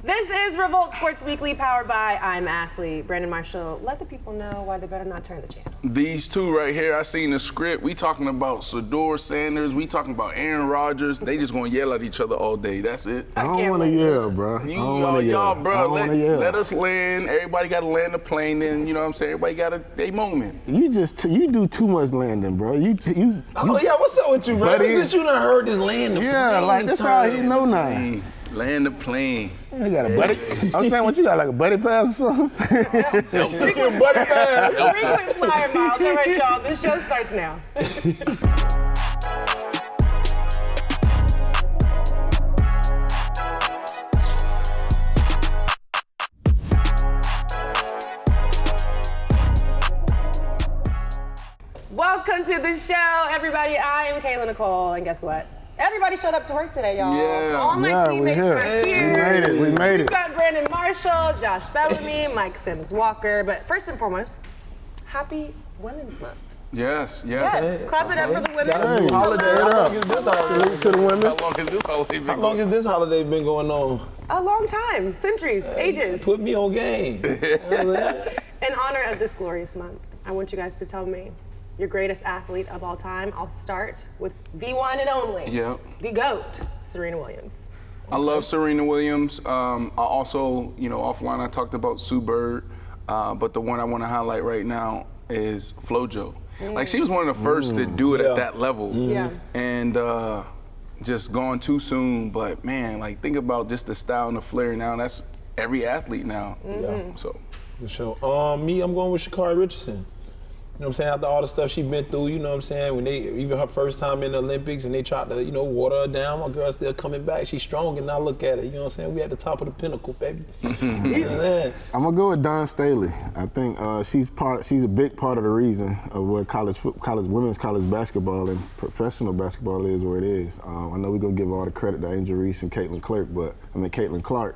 This is REVOLT Sports Weekly, powered by I'm Athlete. Brandon Marshall, let the people know why they better not turn the channel. These two right here, I seen the script. We talking about Shedeur Sanders. We talking about Aaron Rodgers. They just gonna yell at each other all day. That's it. I don't want to yell, bro. Let us land. Everybody got to land the plane. Then you know what I'm saying. Everybody got a moment. You do too much landing, bro. Oh yeah, what's up with you, bro? Since you done heard this landing. Yeah, like that's how he know now. Land the plane. You got a buddy. I'm saying, what you got, like a buddy pass or something? Frequent buddy pass. Frequent flyer miles. All right, y'all. This show starts now. Welcome to the show, everybody. I am Kayla Nicole, and guess what? Everybody showed up to work today, y'all. Yeah. All my teammates are here. We made it. We've got Brandon Marshall, Josh Bellamy, Mike Sims Walker. But first and foremost, happy Women's Month. Yes. Clap it up for the women. Hey, Holiday. How long is this holiday? Salute to the women. How long has this holiday been? How long has this holiday been going on? A long time, centuries, ages. Put me on game. In honor of this glorious month, I want you guys to tell me your greatest athlete of all time. I'll start with the one and only. Yep. The GOAT, Serena Williams. I love Serena Williams. I also, offline I talked about Sue Bird, but the one I want to highlight right now is FloJo. Like, she was one of the first to do it at that level. Yeah. And just gone too soon, but man, like, think about just the style and the flair now. That's every athlete now. So. For sure. Me, I'm going with Sha'Carri Richardson. You know what I'm saying? After all the stuff she's been through, you know what I'm saying? When even her first time in the Olympics and they tried to, water her down, my girl's still coming back. She's strong, and now look at it. You know what I'm saying? We at the top of the pinnacle, baby. I'm gonna go with Dawn Staley. I think she's a big part of the reason of where women's college basketball and professional basketball is where it is. I know we're gonna give all the credit to Angel Reese and Caitlin Clark.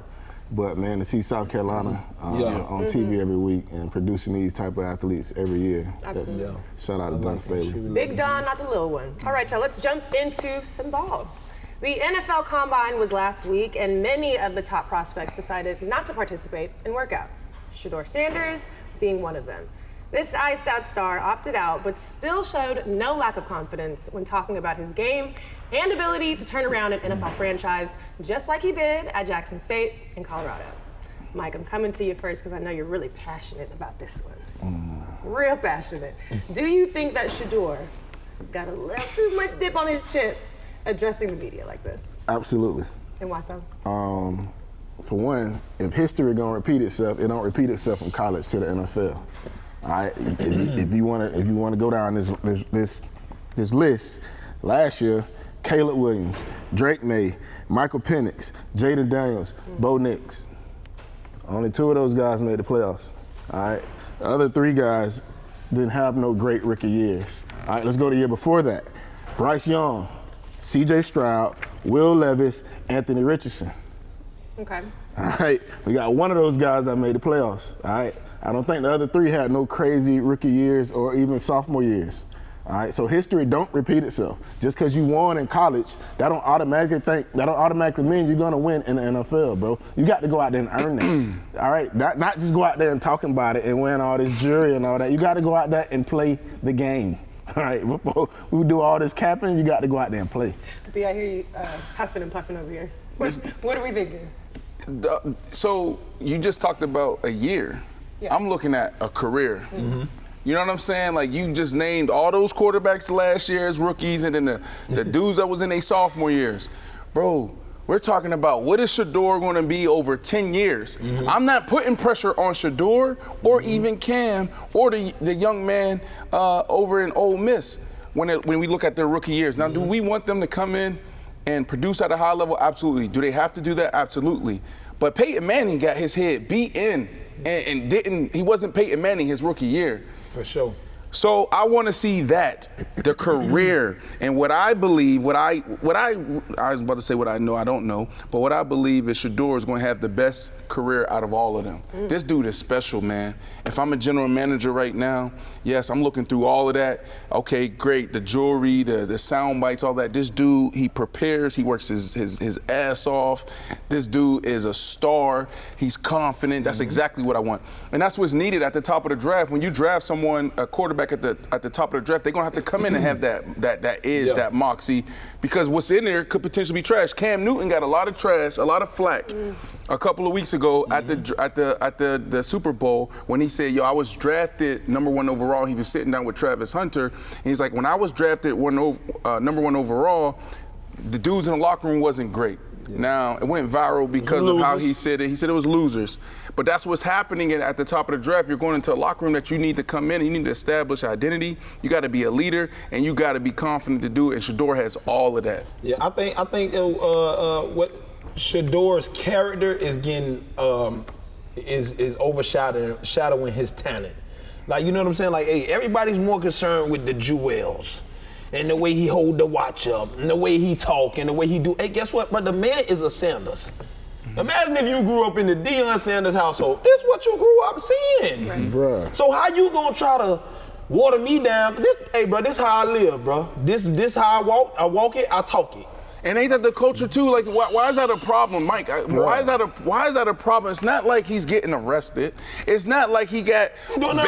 But man, to see South Carolina on TV every week and producing these type of athletes every year, shout out to Dawn Staley. Big Don, not the little one. All right, y'all, let's jump into some ball. The NFL Combine was last week, and many of the top prospects decided not to participate in workouts. Shedeur Sanders being one of them. This iced-out star opted out, but still showed no lack of confidence when talking about his game and ability to turn around an NFL franchise, just like he did at Jackson State in Colorado. Mike, I'm coming to you first because I know you're really passionate about this one. Real passionate. Do you think that Shedeur got a little too much dip on his chip addressing the media like this? Absolutely. And why so? For one, if history gonna repeat itself, it don't repeat itself from college to the NFL. All right, if you want to go down this list, last year, Caleb Williams, Drake May, Michael Penix, Jaden Daniels, Bo Nix. Only two of those guys made the playoffs. All right, the other three guys didn't have no great rookie years. All right, let's go to the year before that. Bryce Young, C.J. Stroud, Will Levis, Anthony Richardson. Okay. All right, we got one of those guys that made the playoffs. All right. I don't think the other three had no crazy rookie years or even sophomore years. All right, so history don't repeat itself. Just because you won in college, that don't automatically mean you're gonna win in the NFL, bro. You got to go out there and earn it. All right, not just go out there and talking about it and win all this jury and all that. You got to go out there and play the game. All right, before we do all this capping, you got to go out there and play. B, I hear you huffing and puffing over here. What are we thinking? So you just talked about a year. Yeah. I'm looking at a career. You know what I'm saying? Like, you just named all those quarterbacks last year as rookies, and then the dudes that was in their sophomore years. Bro, we're talking about what is Shedeur going to be over 10 years. I'm not putting pressure on Shedeur or even Cam or the young man over in Ole Miss when we look at their rookie years. Now, do we want them to come in and produce at a high level? Absolutely. Do they have to do that? Absolutely. But Peyton Manning got his head beat in. And he wasn't Peyton Manning his rookie year. For sure. So I want to see that, the career, and what I believe, I was about to say what I know, I don't know, but what I believe is Shedeur is going to have the best career out of all of them. This dude is special, man. If I'm a general manager right now, yes, I'm looking through all of that. Okay, great, the jewelry, the sound bites, all that. This dude, he prepares, he works his ass off. This dude is a star. He's confident. That's exactly what I want. And that's what's needed at the top of the draft. When you draft someone, a quarterback at the top of the draft, they're gonna have to come in and have that edge, that moxie, because what's in there could potentially be trash. Cam Newton got a lot of trash, a lot of flack a couple of weeks ago at the Super Bowl when he said, "Yo, I was drafted #1 overall." He was sitting down with Travis Hunter, and he's like, "When I was drafted #1 overall, the dudes in the locker room wasn't great." Now, it went viral because of how he said it. He said it was losers. But that's what's happening at the top of the draft. You're going into a locker room that you need to come in and you need to establish identity. You got to be a leader and you got to be confident to do it. And Shedeur has all of that. Yeah, I think what Shedeur's character is getting is overshadowing his talent. Like, you know what I'm saying? Like, hey, everybody's more concerned with the jewels and the way he hold the watch up, and the way he talk, and the way he do. Hey, guess what? But the man is a Sanders. Imagine if you grew up in the Deion Sanders household. This is what you grew up seeing. Bruh. So how you gonna try to water me down? Hey, bro, this how I live, bro. This how I walk. I walk it. I talk it. And ain't that the culture too? Like, why is that a problem, Mike? Why is that a problem? It's not like he's getting arrested. It's not like he got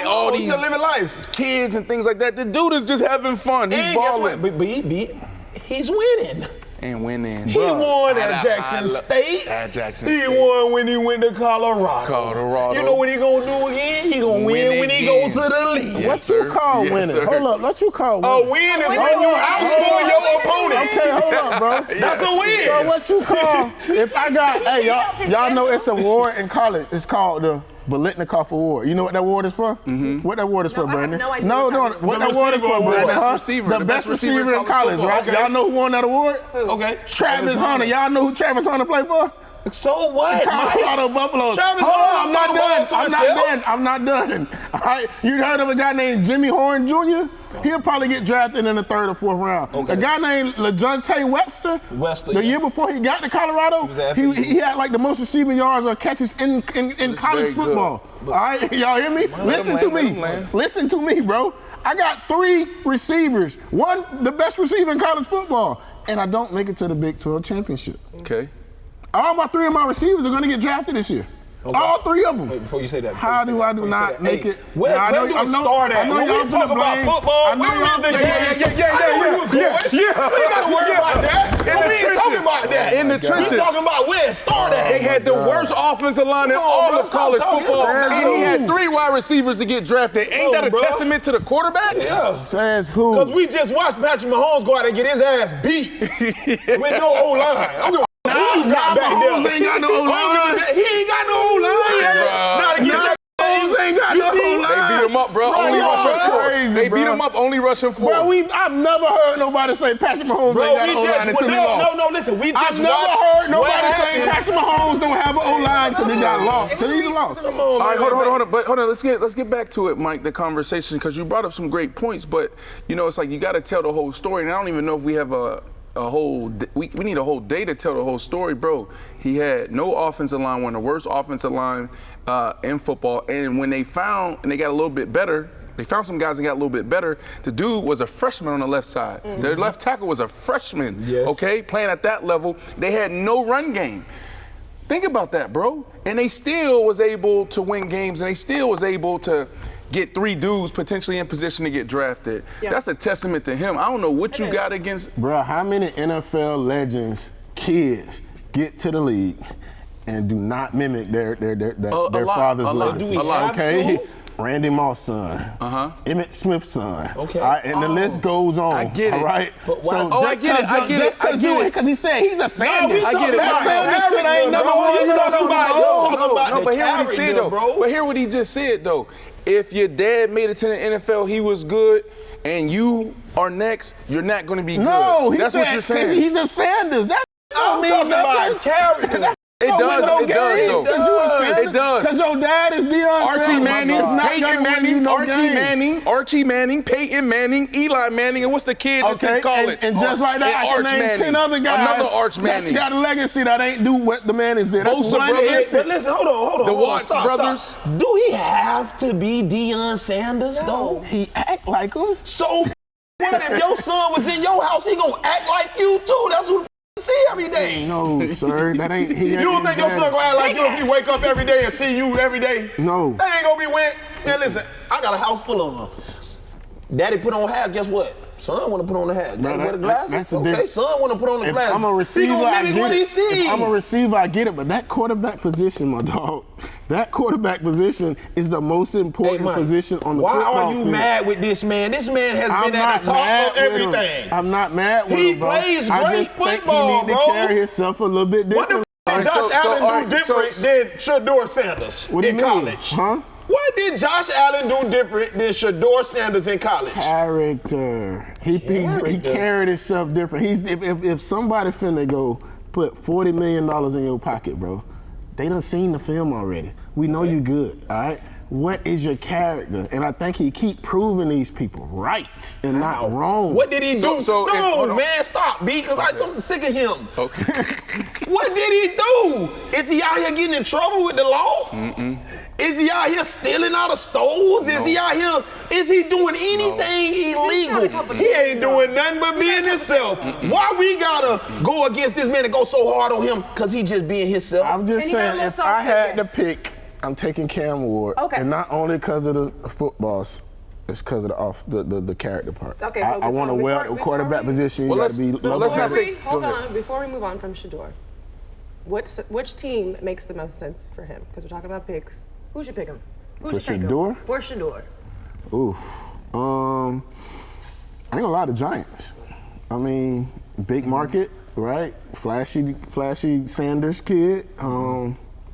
all these living life, kids and things like that. The dude is just having fun. He's balling. But he's winning. And winning. He won at Jackson State. He won when he went to Colorado. You know what he gonna do again? He gonna win when he go to the league. Yes, what you call winning? Sir. Hold up, what you call winning? A win is when you outscore your opponent. Okay, hold up, bro. That's a win. So what you call, if I got, hey, y'all know it's an award in college. It's called the Bolitnikoff Award. You know what that award is for? What that award is for, Brandon? I have No, what that award is for, Brandon? The best receiver in college, right? Okay. Y'all know who won that award? Okay. Travis Hunter. Y'all know who Travis Hunter played for? So what? Colorado Buffaloes. Travis Hold Hunter on, I'm not done. All right, you heard of a guy named Jimmy Horn Jr.? He'll probably get drafted in the 3rd or 4th round. Okay. A guy named LeJounte Webster, the year before he got to Colorado, he had like the most receiving yards or catches in college football. All right, y'all hear me? Listen to me, bro. I got 3 receivers. One, the best receiver in college football, and I don't make it to the Big 12 championship. Okay. All 3 of my receivers are going to get drafted this year. Okay. All 3 of them. Wait, before you say that. How do I not make it? Where do you start at? When we talk about football, where is the game? Yeah. We got to worry about that. And we ain't talking about that. In the trenches. We talking about where it started at. They had the worst offensive line in all of college football, and he had 3 wide receivers to get drafted. Ain't that a testament to the quarterback? Yeah. Says who? Because we just watched Patrick Mahomes go out and get his ass beat with no O-line. He got back there. He ain't got no O-line. He ain't got no O-line. Not to get that. Ain't got no O-line. They beat him up, bro. Only rushing 4. They beat him up, only rushing 4. Bro, I've never heard nobody say Patrick Mahomes ain't got an O-line until he lost. No, listen. I've never heard nobody say Patrick Mahomes don't have an O-line until he got lost. Until he's lost. All right, hold on. But hold on, let's get back to it, Mike, the conversation, because you brought up some great points, but you know, it's like you got to tell the whole story, and I don't even know if we have we need a whole day to tell the whole story, bro. He had no offensive line, one of the worst offensive line in football. And when they got a little bit better, they found some guys that got a little bit better. The dude was a freshman on the left side. Their left tackle was a freshman, okay, playing at that level. They had no run game. Think about that, bro. And they still was able to win games, and they still was able to get 3 dudes potentially in position to get drafted. Yeah. That's a testament to him. I don't know what you got against. Bro, how many NFL legends, kids, get to the league and do not mimic their father's legacy? Okay. Randy Moss' son, Emmett Smith's son. Okay. All right, and the list goes on. I get it. All right. But so I get it. Because he said he's a Sanders. I get it. That Sanders shit ain't number one. You're talking about no, but hear what he said, though. But hear what he just said, though. If your dad made it to the NFL, he was good, and you are next, you're not going to be good. No, that's what you're saying. He's a Sanders. That don't mean nothing. It does, though. It does. Because your dad is Deion Archie Sanders. Manning, It's not Peyton Manning, Archie Manning, Peyton Manning, Eli Manning, and what's the kid that's in college? And just like that, I can name 10 other guys. Another Arch Manning. That's got a legacy that ain't do what the man is there. That's Bosa one brothers. But listen, hold on. The Watts brothers. Stop. Do he have to be Deion Sanders, though? He act like him. So what if your son was in your house, he gonna act like you too? That's what see every day. No, sir, that ain't. You don't think your son gonna act like you if he wake up every day and see you every day? No. That ain't gonna be when. Man, listen, I got a house full of them. Daddy put on hat, guess what? Son wanna put on the hat. Daddy wear the glasses. Okay, son wanna put on the glasses. I'm a receiver, I get it. If I'm a receiver, I get it. But that quarterback position, my dog, that quarterback position is the most important position on the football Why are you field. mad with this man? This man has been at the top of everything. I'm not mad with him, bro. He plays I great just think football, he need to bro. carry himself a little bit What different. did Josh Allen do different than Shedeur Sanders in college? Huh? What did Josh Allen do different than Shedeur Sanders in college? Character. He carried himself different. If somebody finna go put $40 million in your pocket, bro, they done seen the film already. We know you good, all right? What is your character? And I think he keep proving these people right and not wrong. What did he do? hold on. Man, stop, B, because I'm sick of him. Okay. What did he do? Is he out here getting in trouble with the law? Is he out here stealing out of stores? Is he out here, is he doing anything illegal? He ain't doing nothing but being himself. Why we gotta go against this man and go so hard on him? Because he just being himself. I'm just saying, if I had to pick, I'm taking Cam Ward. Okay. And not only because of the footballs, it's because of the character part. Okay, I want a quarterback position. Well, You gotta be let's not say. Hold on, before we move on from Shedeur, which team makes the most sense for him? Because we're talking about picks. Who should pick him? For Shedeur? For Shedeur. Oof. I ain't gonna lie, the Giants. I mean, big market, right? Flashy Sanders kid.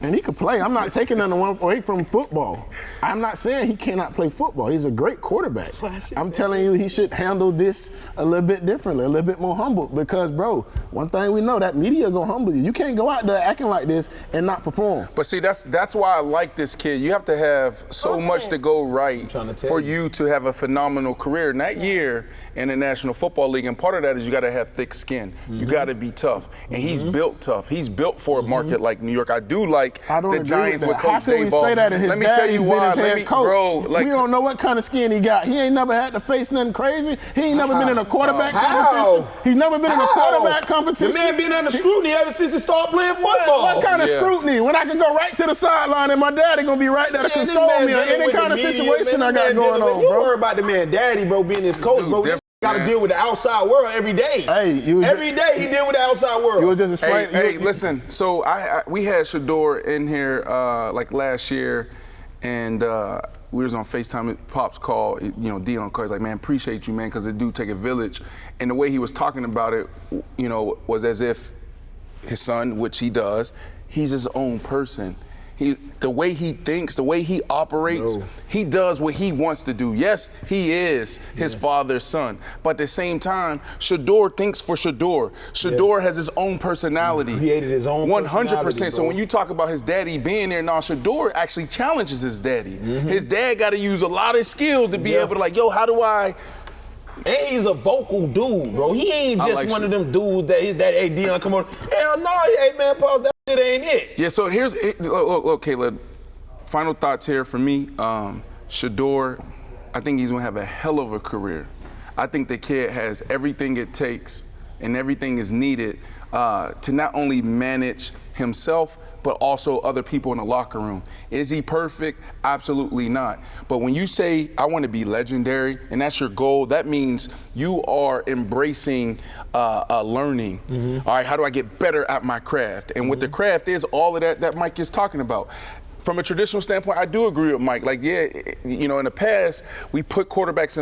And he could play. I'm not taking nothing away from football. I'm not saying he cannot play football. He's a great quarterback. I'm telling you, he should handle this a little bit differently, a little bit more humble. Because, bro, one thing we know, that media gonna humble you. You can't go out there acting like this and not perform. But see, that's why I like this kid. You have to have so much to go right for you to have a phenomenal career. And that year in the National Football League, and part of that is you got to have thick skin. You got to be tough. And he's built tough. He's built for a market like New York. I do like the Giants with Coach How can we Daboll. say that? And his Let me tell you why. Coach. We don't know what kind of skin he got. He ain't never had to face nothing crazy. He ain't never been in a quarterback competition. He's never been in a quarterback competition. The man been under scrutiny ever since he started playing football. What kind of scrutiny? When I can go right to the sideline and my daddy gonna be right there to console me on any kind of situation I got going on, You bro. worry about the man daddy, bro, being his coach, bro. Got to deal with the outside world every day. Every day he deal with the outside world. You were just explaining. Hey, listen. So we had Shedeur in here like last year, and we was on FaceTime. Pops called, Dion called. He's like, man, appreciate you, man, because it do take a village. And the way he was talking about it, was as if his son, which he does, he's his own person. The way he thinks, the way he operates, he does what he wants to do. Yes, he is his father's son. But at the same time, Shedeur thinks for Shedeur. Shedeur has his own personality. He created his own 100%. So when you talk about his daddy being there, now Shedeur actually challenges his daddy. His dad got to use a lot of skills to be able to how do I... And he's a vocal dude, bro. He ain't just one of them dudes that hey, Dion, come on. Hell no, hey, man, pause, that shit ain't it. Yeah, so look, Kayla, final thoughts here for me. Shedeur, I think he's gonna have a hell of a career. I think the kid has everything it takes and everything is needed to not only manage himself, but also other people in the locker room. Is he perfect? Absolutely not. But when you say, I want to be legendary, and that's your goal, that means you are embracing learning. All right, how do I get better at my craft? And what the craft is, all of that Mike is talking about. From a traditional standpoint, I do agree with Mike. Like, in the past, we put quarterbacks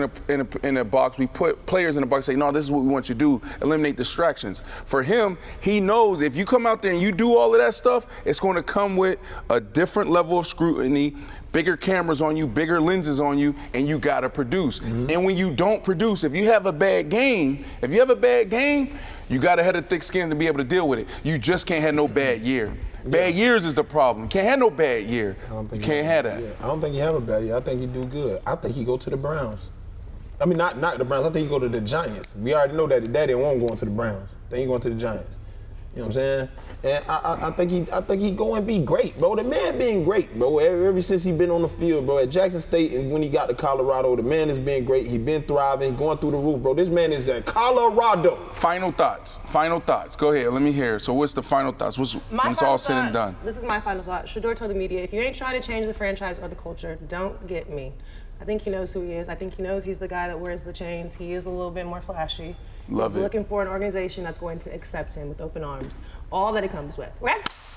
in a box. We put players in a box. Say, no, this is what we want you to do. Eliminate distractions. For him, he knows if you come out there and you do all of that stuff, it's going to come with a different level of scrutiny, bigger cameras on you, bigger lenses on you, and you got to produce. And when you don't produce, if you have a bad game, you got to have a thick skin to be able to deal with it. You just can't have no bad year. Bad years is the problem. You can't have no bad year. You can't have that. Yeah, I don't think he have a bad year. I think he do good. I think he go to the Browns. I mean, not the Browns. I think he go to the Giants. We already know that Daddy won't go into the Browns. Then he going to the Giants. You know what I'm saying? And I think he go and be great, bro. The man being great, bro. Ever since he been on the field, bro. At Jackson State and when he got to Colorado, the man has been great. He been thriving, going through the roof, bro. This man is at Colorado. Final thoughts. Go ahead. Let me hear. So what's the final thoughts? When it's all said and done? This is my final thought. Shedeur told the media, if you ain't trying to change the franchise or the culture, don't get me. I think he knows who he is. I think he knows he's the guy that wears the chains. He is a little bit more flashy. Love He's it. looking for an organization that's going to accept him with open arms. All that it comes with. Okay?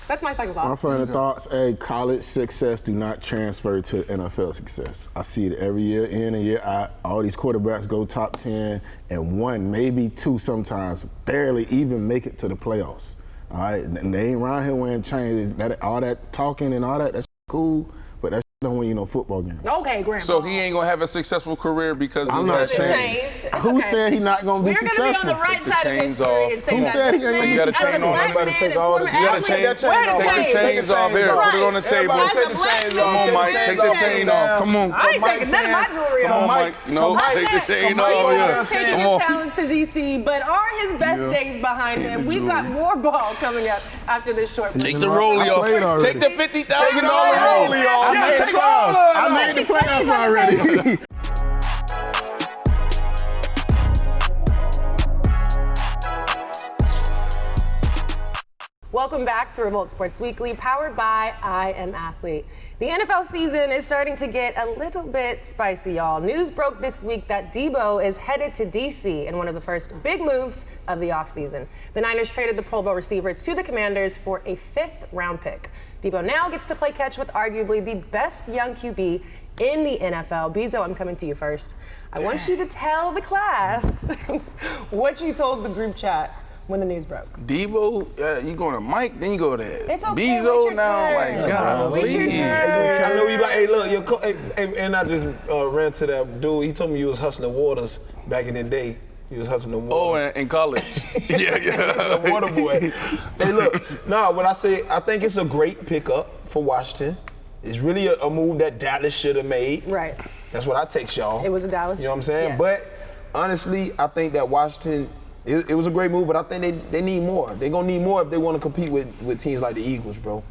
That's my final thought. My final thoughts, college success do not transfer to NFL success. I see it every year in and year out. All these quarterbacks go top 10 and one, maybe two sometimes, barely even make it to the playoffs. All right, and they ain't around here wearing chains. All that talking and all that's cool, but that's don't win you no football game. Okay, Grandma. So he ain't gonna have a successful career because I'm he not has saying. chains. Who said he not gonna be We're successful? going to be on the right Take the side of chains history off. and say Who that said he this ain't man, gonna be as a successful? black Everybody man take and all the- former you gotta athlete, take that chain wear the off. Take the chains. chains off here. Put it on the table. Everybody As a take the black chains man, off. Come on, Mike. wear Take the the chains chain off. off. Come on. I ain't taking none of my jewelry Come on, off. Mike. No, take the chain off. People Yeah. are taking Come on. his talents to ZC, but are his best days behind him? We've got more ball coming up after this short break. Take the rollie I played off. already. Take the $50,000 rollie off. I made the playoffs. I made the playoffs already. Welcome back to Revolt Sports Weekly, powered by I Am Athlete. The NFL season is starting to get a little bit spicy, y'all. News broke this week that Deebo is headed to DC in one of the first big moves of the offseason. The Niners traded the Pro Bowl receiver to the Commanders for a 5th-round pick. Deebo now gets to play catch with arguably the best young QB in the NFL. Bezo, I'm coming to you first. I want you to tell the class what you told the group chat when the news broke. Deebo, you going to Mike, then you go to It's okay, wait Bezo your now. turn. Like, God, Wait your turn. I know you like, hey, look, and I just ran to that dude. He told me you was hustling waters back in the day. You was hustling waters. Oh, in college. yeah. A water boy. Hey, look, what I say, I think it's a great pickup for Washington. It's really a move that Dallas should have made. Right. That's what I take, y'all. It was a Dallas. You know what I'm saying? Yeah. But honestly, I think that Washington, it was a great move, but I think they need more. They're going to need more if they want to compete with teams like the Eagles, bro.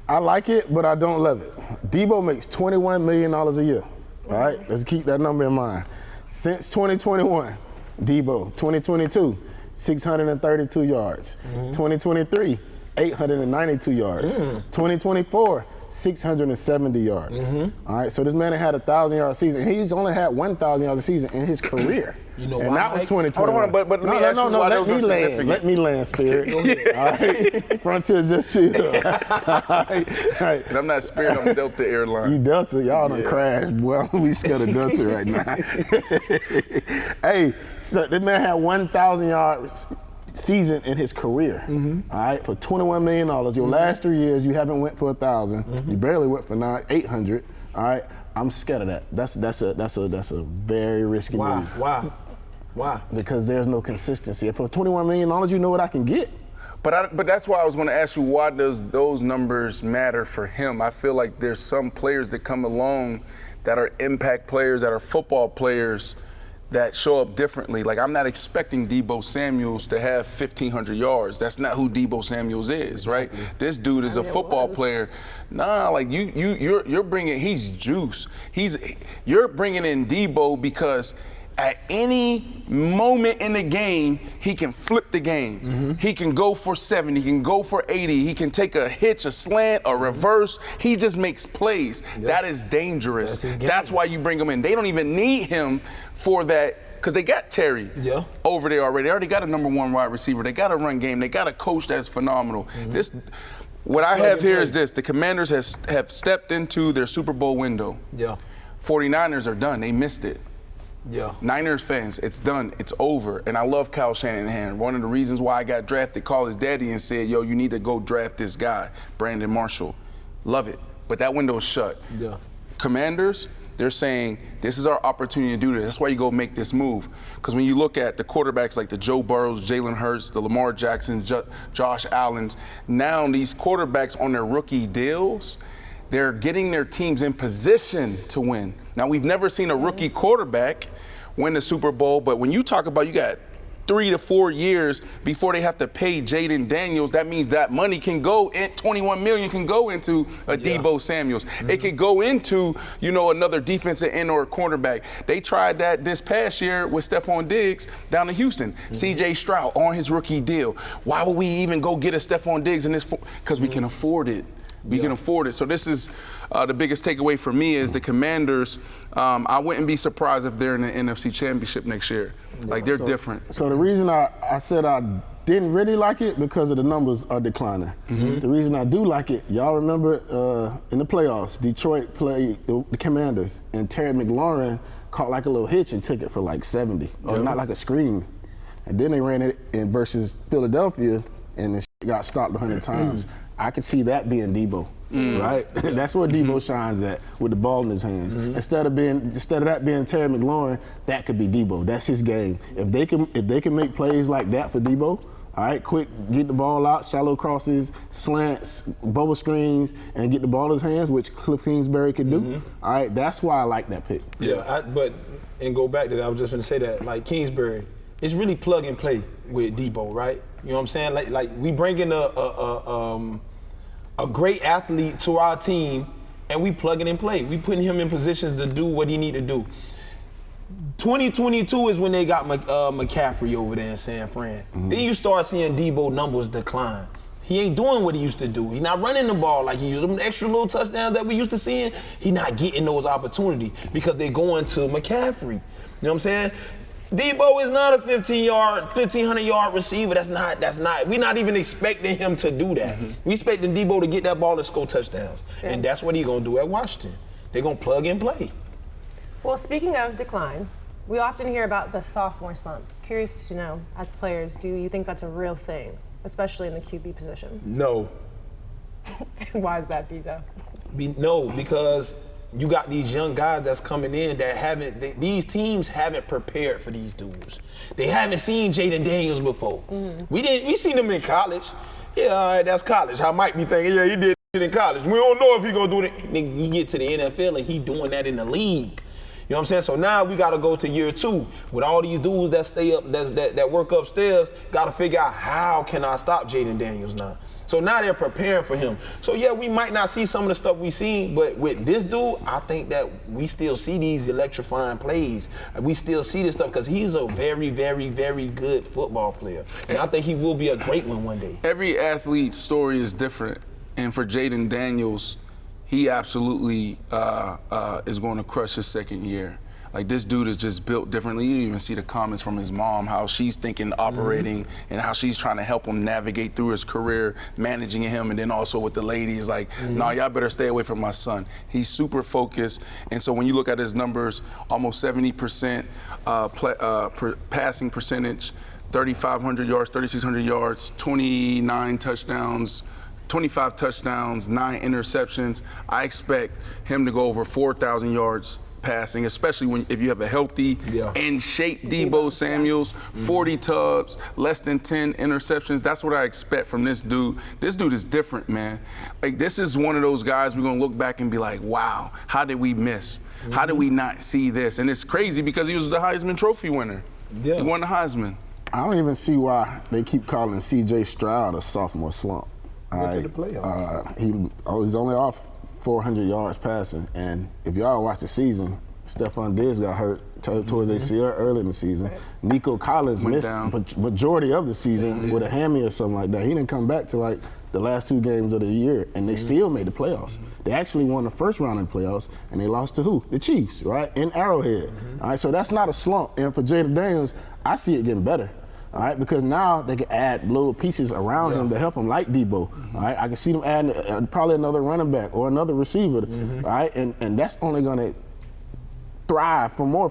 I like it, but I don't love it. Deebo makes $21 million a year. All right, let's keep that number in mind. Since 2021, Deebo, 2022, 632 yards. 2023, 892 yards. 2024, 670 yards. All right, so this man had a 1,000-yard season. He's only had 1,000 yards a season in his career. You know and why, that was Mike? 2020. Hold on, but let me ask you why that was insignificant. Let me land, Spirit. All right, Frontier, just chill. All right. And I'm not Spirit, I'm Delta Airline. You Delta, y'all done crashed, boy. We scared of Delta right now. Hey, so this man had 1,000 yards season in his career. All right, for $21 million. Your last 3 years, you haven't went for 1,000. You barely went for 800. All right, I'm scared of that. That's a very risky move. Why? Because there's no consistency. For $21 million, you know what I can get. But that's why I was going to ask you, why does those numbers matter for him? I feel like there's some players that come along that are impact players, that are football players, that show up differently. Like, I'm not expecting Deebo Samuels to have 1,500 yards. That's not who Deebo Samuels is, right? This dude is a football player. Nah, like you're bringing, he's juice. You're bringing in Deebo because at any moment in the game, he can flip the game. He can go for 70, he can go for 80, he can take a hitch, a slant, a reverse. He just makes plays. That is dangerous. That's why you bring him in. They don't even need him for that, because they got Terry over there already. They already got a number 1 wide receiver. They got a run game. They got a coach that's phenomenal. What I have here is this. The Commanders have stepped into their Super Bowl window. 49ers are done. They missed it. Niners fans, it's done. It's over. And I love Kyle Shanahan. One of the reasons why I got drafted, called his daddy and said, yo, you need to go draft this guy, Brandon Marshall. Love it. But that window's shut. Commanders, they're saying this is our opportunity to do this. That's why you go make this move. Because when you look at the quarterbacks like the Joe Burrows, Jalen Hurts, the Lamar Jacksons, Josh Allens, now these quarterbacks on their rookie deals, they're getting their teams in position to win. Now, we've never seen a rookie quarterback win the Super Bowl, but when you talk about you got 3 to 4 years before they have to pay Jaden Daniels, that means that money can go in, $21 million can go into a Deebo Samuels. It could go into, another defensive end or a cornerback. They tried that this past year with Stephon Diggs down in Houston. CJ Stroud on his rookie deal. Why would we even go get a Stephon Diggs in this? Because we can afford it. We can afford it. So this is the biggest takeaway for me is the Commanders. I wouldn't be surprised if they're in the NFC Championship next year. Like, they're different. So the reason I said I didn't really like it because of the numbers are declining. The reason I do like it, y'all remember in the playoffs, Detroit played the Commanders, and Terry McLaurin caught like a little hitch and took it for like 70, or not like a screen. And then they ran it in versus Philadelphia, and the got stopped 100 times. I could see that being Deebo, right? That's where Deebo shines at, with the ball in his hands. Instead of that being Terry McLaurin, that could be Deebo. That's his game. If they can make plays like that for Deebo, all right, quick, get the ball out, shallow crosses, slants, bubble screens, and get the ball in his hands, which Cliff Kingsbury could do. All right, that's why I like that pick. And go back to that, I was just going to say that, like Kingsbury, it's really plug and play with Deebo, right? You know what I'm saying? Like we bring in a great athlete to our team, and we plug it and play. We putting him in positions to do what he need to do. 2022 is when they got McCaffrey over there in San Fran. Then you start seeing Deebo numbers decline. He ain't doing what he used to do. He not running the ball like he used to. Them extra little touchdowns that we used to seeing, he not getting those opportunities because they're going to McCaffrey. You know what I'm saying? Deebo is not a 1,500-yard receiver. That's not. We're not even expecting him to do that. We expecting Deebo to get that ball and score touchdowns. And that's what he's going to do at Washington. They're going to plug and play. Well, speaking of decline, we often hear about the sophomore slump. Curious to know, as players, do you think that's a real thing, especially in the QB position? No. Why is that, Bezo? No, because you got these young guys that's coming in that these teams haven't prepared for these dudes. They haven't seen Jaden Daniels before. We seen him in college. Yeah, all right, that's college. I might be thinking, yeah, he did it in college. We don't know if he gonna do it. You get to the NFL and he doing that in the league. You know what I'm saying? So now we got to go to year 2 with all these dudes that stay up, that work upstairs. Got to figure out how can I stop Jaden Daniels now. So now they're preparing for him. So yeah, we might not see some of the stuff we seen, but with this dude, I think that we still see these electrifying plays. We still see this stuff because he's a very, very, very good football player, and I think he will be a great one day. Every athlete's story is different, and for Jaden Daniels, he absolutely is going to crush his second year. Like, this dude is just built differently. You even see the comments from his mom, how she's thinking, operating, and how she's trying to help him navigate through his career, managing him, and then also with the ladies, like, no, y'all better stay away from my son. He's super focused, and so when you look at his numbers, almost 70% passing percentage, 3,500 yards, 3,600 yards, 29 touchdowns, 25 touchdowns, 9 interceptions. I expect him to go over 4,000 yards passing, especially if you have a healthy, in shape Deebo Samuels, 40 tubs, less than 10 interceptions. That's what I expect from this dude. This dude is different, man. Like, this is one of those guys we're gonna look back and be like, wow, how did we miss? How did we not see this? And it's crazy because he was the Heisman Trophy winner. He won the Heisman. I don't even see why they keep calling CJ Stroud a sophomore slump. Went to the playoffs. He's only off 400 yards passing, and if y'all watch the season, Stephon Diggs got hurt towards ACL early in the season. Nico Collins missed majority of the season with a hammy or something like that. He didn't come back to like the last 2 games of the year, and they still made the playoffs. They actually won the first round of the playoffs, and they lost to who? The Chiefs, right? In Arrowhead. All right, so that's not a slump. And for Jaden Daniels, I see it getting better. All right, because now they can add little pieces around him to help him, like Deebo. All right, I can see them adding probably another running back or another receiver. All right, and that's only going to thrive for more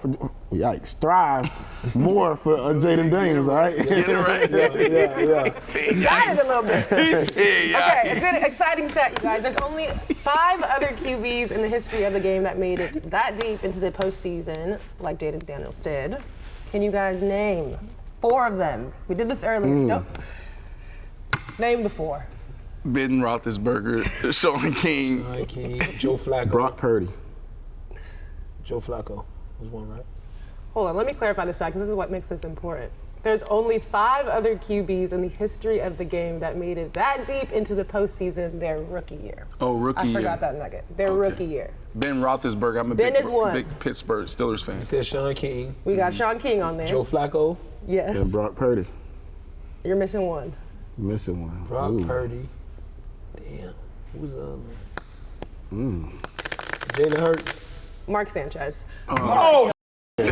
Yikes. Thrive more for Jaden Daniels, all right? Get it right. Yeah. Excited a little bit. He said, Okay, a good, exciting stat, you guys. There's only 5 other QBs in the history of the game that made it that deep into the postseason, like Jaden Daniels did. Can you guys name 4 of them? We did this earlier. Don't. Name the 4. Ben Roethlisberger, Sean King. Joe Flacco. Brock Purdy. Joe Flacco was one, right? Hold on, let me clarify this because this is what makes this important. There's only 5 other QBs in the history of the game that made it that deep into the postseason their rookie year. Oh, rookie year. I forgot that nugget. Their rookie year. Ben Roethlisberger. I'm a Ben is one. big Pittsburgh Steelers fan. You said Sean King. We got Sean King on there. Joe Flacco. Yes. And Brock Purdy. You're missing one. Missing one. Brock Ooh. Purdy. Damn. Who's the other one? Jalen Hurts. Mark Sanchez. Oh! Man,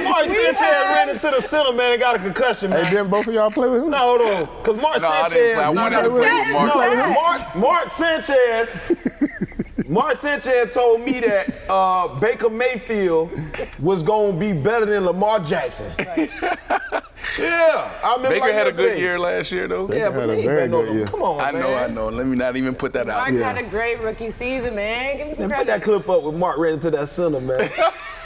Mark Sanchez ran into the center, man, and got a concussion, man. Hey, didn't both of y'all play with him? No, hold on. Because Mark No, I Sanchez. didn't play. I wanted to play with Mark. Mark Sanchez told me that Baker Mayfield was going to be better than Lamar Jackson. Right. Yeah. I remember Baker had a good yesterday. year last year, though. Yeah, Baker but had a he very ain't no- good year. Come on, I man. know. Let me not even put that out. Mark had a great rookie season, man. Give him some Man, put credit. that clip up with Mark ran into that center, man.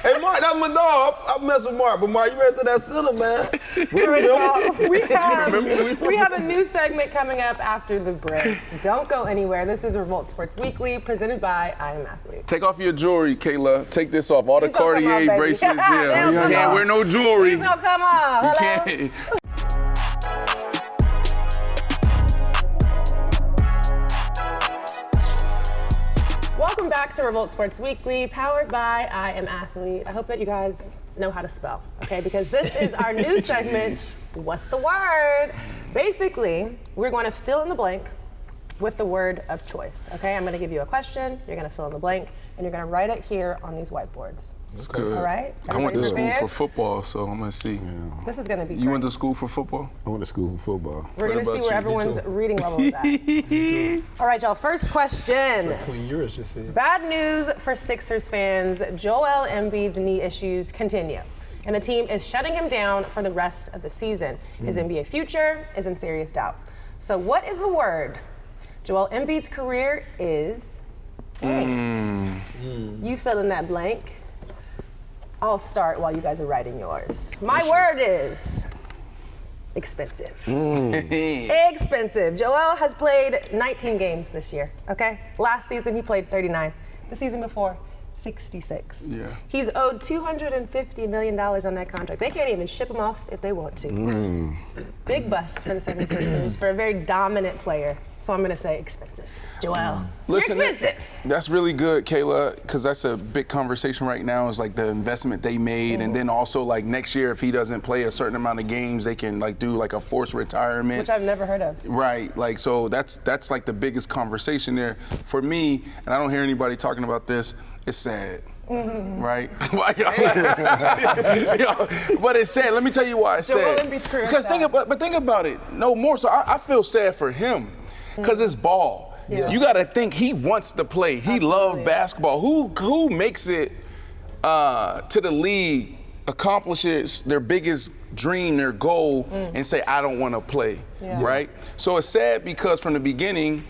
Hey, Mark, that's my dog. I mess with Mark, but Mark, you ran into that center, man. All right, y'all. We have a new segment coming up after the break. Don't go anywhere. This is Revolt Sports Weekly, presented by I Am Athlete. Take off your jewelry, Kayla. Take this off. All the These don't come Cartier off, baby. bracelets. They Yeah, don't you come can't off. wear no jewelry. Please don't come on. You Hello? can't. Welcome back to Revolt Sports Weekly, powered by I Am Athlete. I hope that you guys know how to spell, okay? Because this is our new segment, What's the Word? Basically, we're going to fill in the blank with the word of choice, okay? I'm going to give you a question, you're going to fill in the blank, and you're going to write it here on these whiteboards. It's good. All right? I went to Everybody school prepared? for football, so I'm gonna see. This is going to be You went to school for football? I went to school for football. We're going to see about where you? everyone's reading level is at. All right, y'all, first question. Queen Euros just said. Bad news for Sixers fans. Joel Embiid's knee issues continue, and the team is shutting him down for the rest of the season. His NBA future is in serious doubt. So what is the word? Joel Embiid's career is A. You fill in that blank. I'll start while you guys are writing yours. My word is expensive. Expensive. Joel has played 19 games this year, okay? Last season he played 39. The season before, 66. Yeah. He's owed $250 million on that contract. They can't even ship him off if they want to. Big bust for the 76ers for a very dominant player. So I'm gonna say expensive. Joel, Listen, you're expensive. that's really good, Kayla, because that's a big conversation right now is like the investment they made. And then also like next year, if he doesn't play a certain amount of games, they can like do like a forced retirement. Which I've never heard of. Right, like so that's like the biggest conversation there. For me, and I don't hear anybody talking about this, it's sad. Right? Why y'all- Yo, but it's sad. Let me tell you why it's Joel sad. Embiid's career Because sad. think about it. No more. So I feel sad for him because it's ball. Yeah. You got to think he wants to play. He Absolutely. loves basketball. Who makes it to the league, accomplishes their biggest dream, their goal, and say I don't want to play, Yeah. right? So it's sad because from the beginning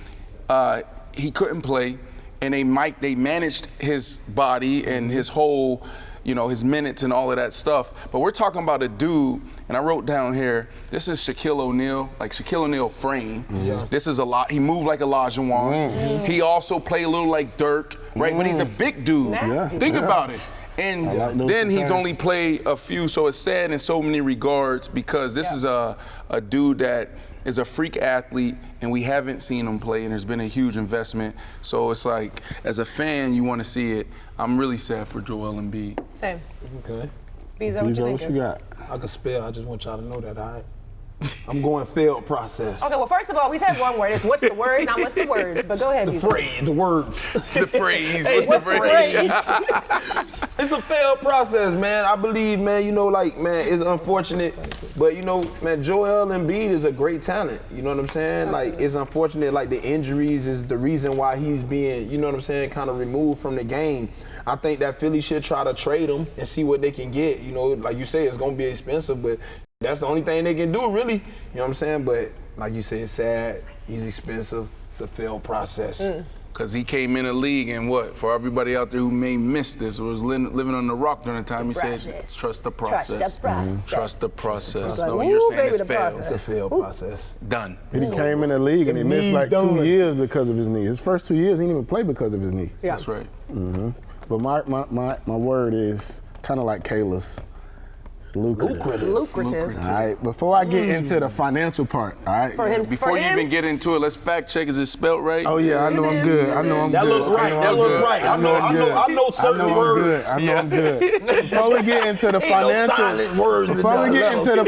he couldn't play, and they managed his body and his whole, his minutes and all of that stuff. But we're talking about a dude, and I wrote down here, this is Shaquille O'Neal, like Shaquille O'Neal frame. Yeah. This is he moved like Elijah Wan. He also played a little like Dirk, right? But he's a big dude. Nasty. Think about it. And like those then he's comparisons. only played a few, so it's sad in so many regards because this is a dude that is a freak athlete, and we haven't seen him play, and there's been a huge investment. So it's like, as a fan, you want to see it. I'm really sad for Joel Embiid. Same. Okay. Bezo, what Bezo, what you got? I can spell. I just want y'all to know that, all right? I'm going failed process. Okay, well, first of all, we said one word. It's what's the word, not what's the words. But go ahead, The Bezo. phrase, the words. The phrase, Hey, what's the phrase? It's a failed process, man. I believe, man, it's unfortunate. But, man, Joel Embiid is a great talent. You know what I'm saying? Like, it's unfortunate, like, the injuries is the reason why he's being, kind of removed from the game. I think that Philly should try to trade him and see what they can get. Like you say, it's going to be expensive, but that's the only thing they can do, really. You know what I'm saying? But, like you say, it's sad. He's expensive. It's a failed process. Because he came in the league and for everybody out there who may miss this or was living on the rock during the time, he said, trust the process. Trust the process. No, you're saying it's failed. It's a failed process. Done. And he came in the league and he missed like 2 years because of his knee. His first 2 years, he didn't even play because of his knee. Yeah. That's right. But my word is kind of like Kayla's. It's lucrative. All right, before I get into the financial part, all right? Before you even get into it, let's fact check, is it spelled right? Oh yeah, I know I'm good. I know I'm good. That look right. I know certain words. I know I'm good. Before we get into the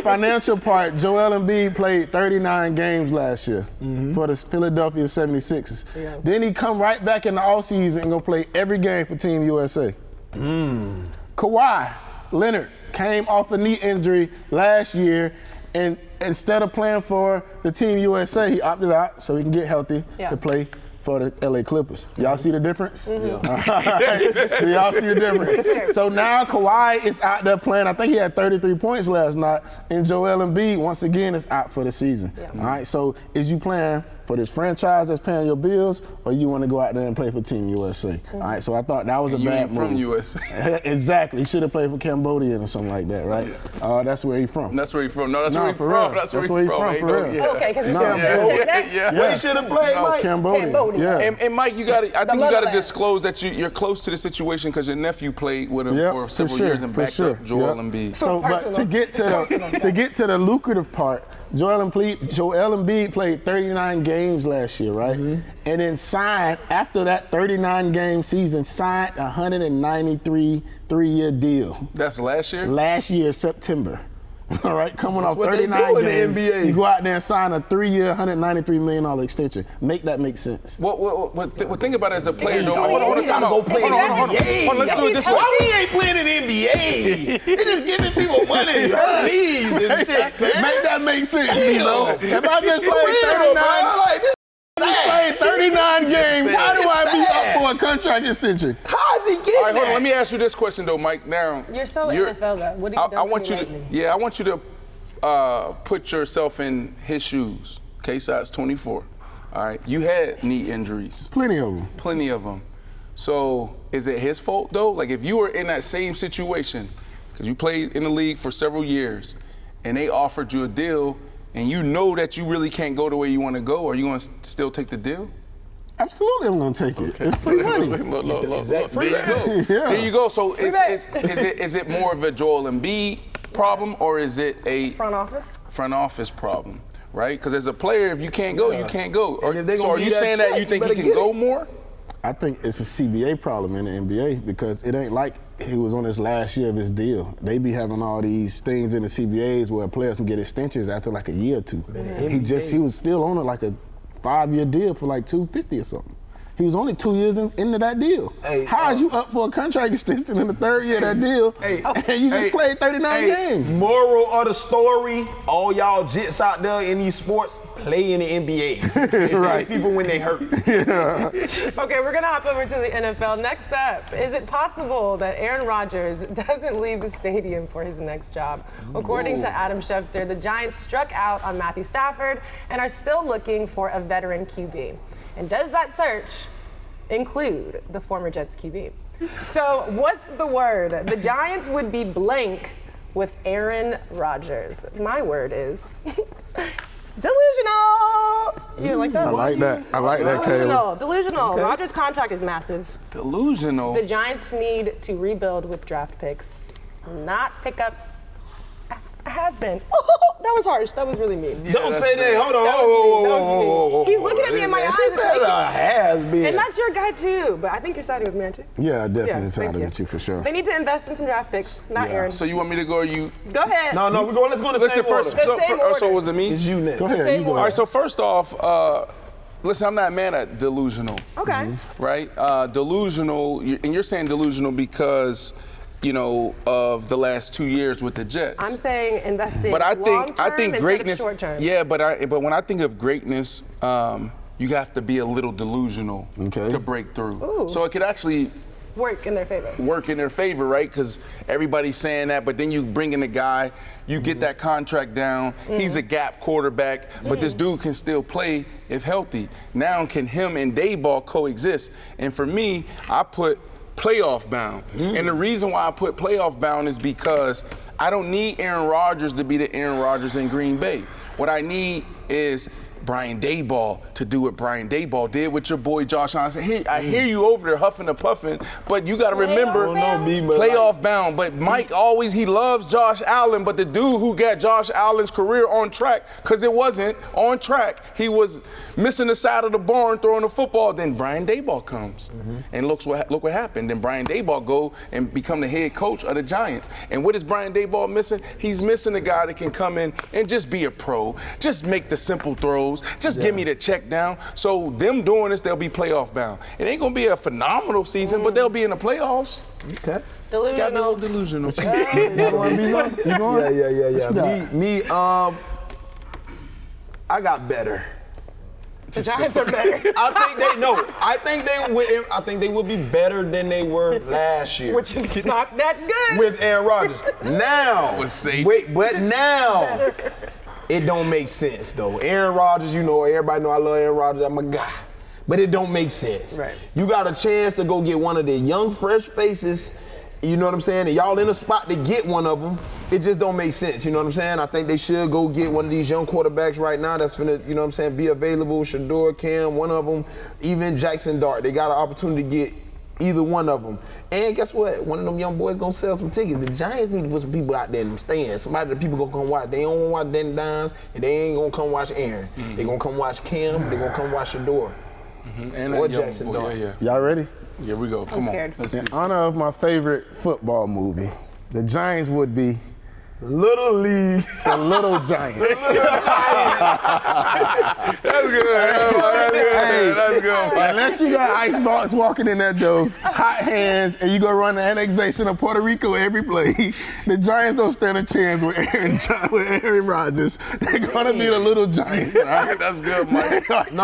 financial part, Joel Embiid played 39 games last year for the Philadelphia 76ers. Yeah. Then he come right back in the offseason and go play every game for Team USA. Kawhi Leonard came off a knee injury last year, and instead of playing for the Team USA, he opted out so he can get healthy to play for the LA Clippers. Y'all see the difference? Do y'all see the difference? So now Kawhi is out there playing. I think he had 33 points last night, and Joel Embiid once again is out for the season. All right, so is you playing for this franchise that's paying your bills, or you want to go out there and play for Team USA? All right, so I thought that was a bad move. From USA. Exactly. He should have played for Cambodia or something like that, right? That's where he's from. That's where he's from. No, that's where he's from. That's where he's from, for real. Okay, because he's Cambodia. Where he should have played, Mike? Cambodia. Yeah. And Mike, I think you got to disclose that you're close to the situation because your nephew played with him for several years and backed up Joel Embiid. So, but to get to the lucrative part, Joel Embiid played 39 games last year, right? And then signed, after that 39-game season, signed a 193 3-year deal. That's last year? Last year, September. All right, coming off 39 games, in the NBA. You go out there and sign a 3-year, $193 million extension. Make that make sense. Well, think about it as a player, though. Hold on, go play in the NBA. Let's do it this way. Why we ain't playing in the NBA? They just giving people money, hurt knees and shit, man. Make that make sense, Deebo. If I just played 39 games, how do I be up for a contract extension? How is he getting All right, hold on. Let me ask you this question, though, Mike. Now, you're so NFL, though. What do you I want you to put yourself in his shoes. K-Side's 24. All right. You had knee injuries. Plenty of them. So is it his fault, though? Like, if you were in that same situation, because you played in the league for several years, and they offered you a deal, and you know that you really can't go the way you want to go, are you going to still take the deal? Absolutely, I'm going to take it. It's free money. Look, there you go. There you go. So is it more of a Joel Embiid problem, or is it a front office problem, right? Because as a player, if you can't go, you can't go. So are you that saying that you think he can go more? I think it's a CBA problem in the NBA because it ain't like he was on his last year of his deal. They be having all these things in the CBAs where players can get extensions after like a year or two. He was still on like a 5-year deal for like $250 or something. He was only 2 years into that deal. How is you up for a contract extension in the 3rd year of that deal and you just played 39 games? Moral of the story, all y'all jits out there in these sports, play in the NBA. Right. People when they hurt. Okay, we're going to hop over to the NFL. Next up, is it possible that Aaron Rodgers doesn't leave the stadium for his next job? According to Adam Schefter, the Giants struck out on Matthew Stafford and are still looking for a veteran QB. And does that search include the former Jets QB? So what's the word? The Giants would be blank with Aaron Rodgers. My word is delusional. You like that? I like that. I like that, Kayla. Delusional. Okay. Rodgers' contract is massive. Delusional. The Giants need to rebuild with draft picks, not pick up a has-been. That was harsh. That was really mean. Don't say that. Hold on. Whoa. He's looking at me in my eyes. She said a has-been. And that's your guy, too. But I think you're siding with me, aren't you? Yeah, definitely siding with you for sure. They need to invest in some draft picks, not Aaron. So you want me to go or you? Go ahead. No, let's go to the same order. So was it me? It's you next. Go ahead, you go. All right, so first off, listen, I'm not mad at delusional. Okay. Right? Delusional, and you're saying delusional because of the last 2 years with the Jets. I'm saying investing But I long-term think greatness. instead of short-term. Yeah, but when I think of greatness, you have to be a little delusional to break through. Ooh. So it could actually Work in their favor. right? Because everybody's saying that, but then you bring in a guy, you get that contract down. He's a gap quarterback, but this dude can still play if healthy. Now can him and Dayball coexist? And for me, I put playoff bound. And the reason why I put playoff bound is because I don't need Aaron Rodgers to be the Aaron Rodgers in Green Bay. What I need is Brian Daboll to do what Brian Daboll did with your boy Josh Allen. I hear you over there huffing and puffing, but you got to remember playoff bound. But Mike he loves Josh Allen, but the dude who got Josh Allen's career on track, because it wasn't on track, he was missing the side of the barn throwing the football. Then Brian Daboll comes, and look what happened. Then Brian Daboll go and become the head coach of the Giants. And what is Brian Daboll missing? He's missing a guy that can come in and just be a pro, just make the simple throws. Just give me the check down. So them doing this, they'll be playoff bound. It ain't gonna be a phenomenal season, but they'll be in the playoffs. Okay. Delusional. Got me a little delusional. Yeah. Me, I got better. The Giants are better. I think they will be better than they were last year. Which is not that good. With Aaron Rodgers. Now, was safe. but now, it don't make sense though. Aaron Rodgers, everybody know I love Aaron Rodgers. I'm a guy, but it don't make sense. Right. You got a chance to go get one of the young, fresh faces. You know what I'm saying? And y'all in a spot to get one of them. It just don't make sense. You know what I'm saying? I think they should go get one of these young quarterbacks right now that's finna, you know what I'm saying, be available. Shedeur, Cam, one of them, even Jackson Dart. They got an opportunity to get either one of them. And guess what? One of them young boys gonna sell some tickets. The Giants need to put some people out there in them stands. Somebody that people gonna come watch. They don't wanna watch Danny Dimes, and they ain't gonna come watch Aaron. They gonna come watch Cam. They gonna come watch Shedeur. And Or that young Jackson boy, Dart. Y'all ready? Here we go. Come scared. on. Let's see. In honor of my favorite football movie, the Giants would be Little League. the Little Giants. That's good. That's good. Unless you got Icebox walking in that door, hot hands, and you go run the annexation of Puerto Rico every play, the Giants don't stand a chance with Aaron Rodgers. They're gonna be the Little Giants. All right? That's good, Mike. Mike,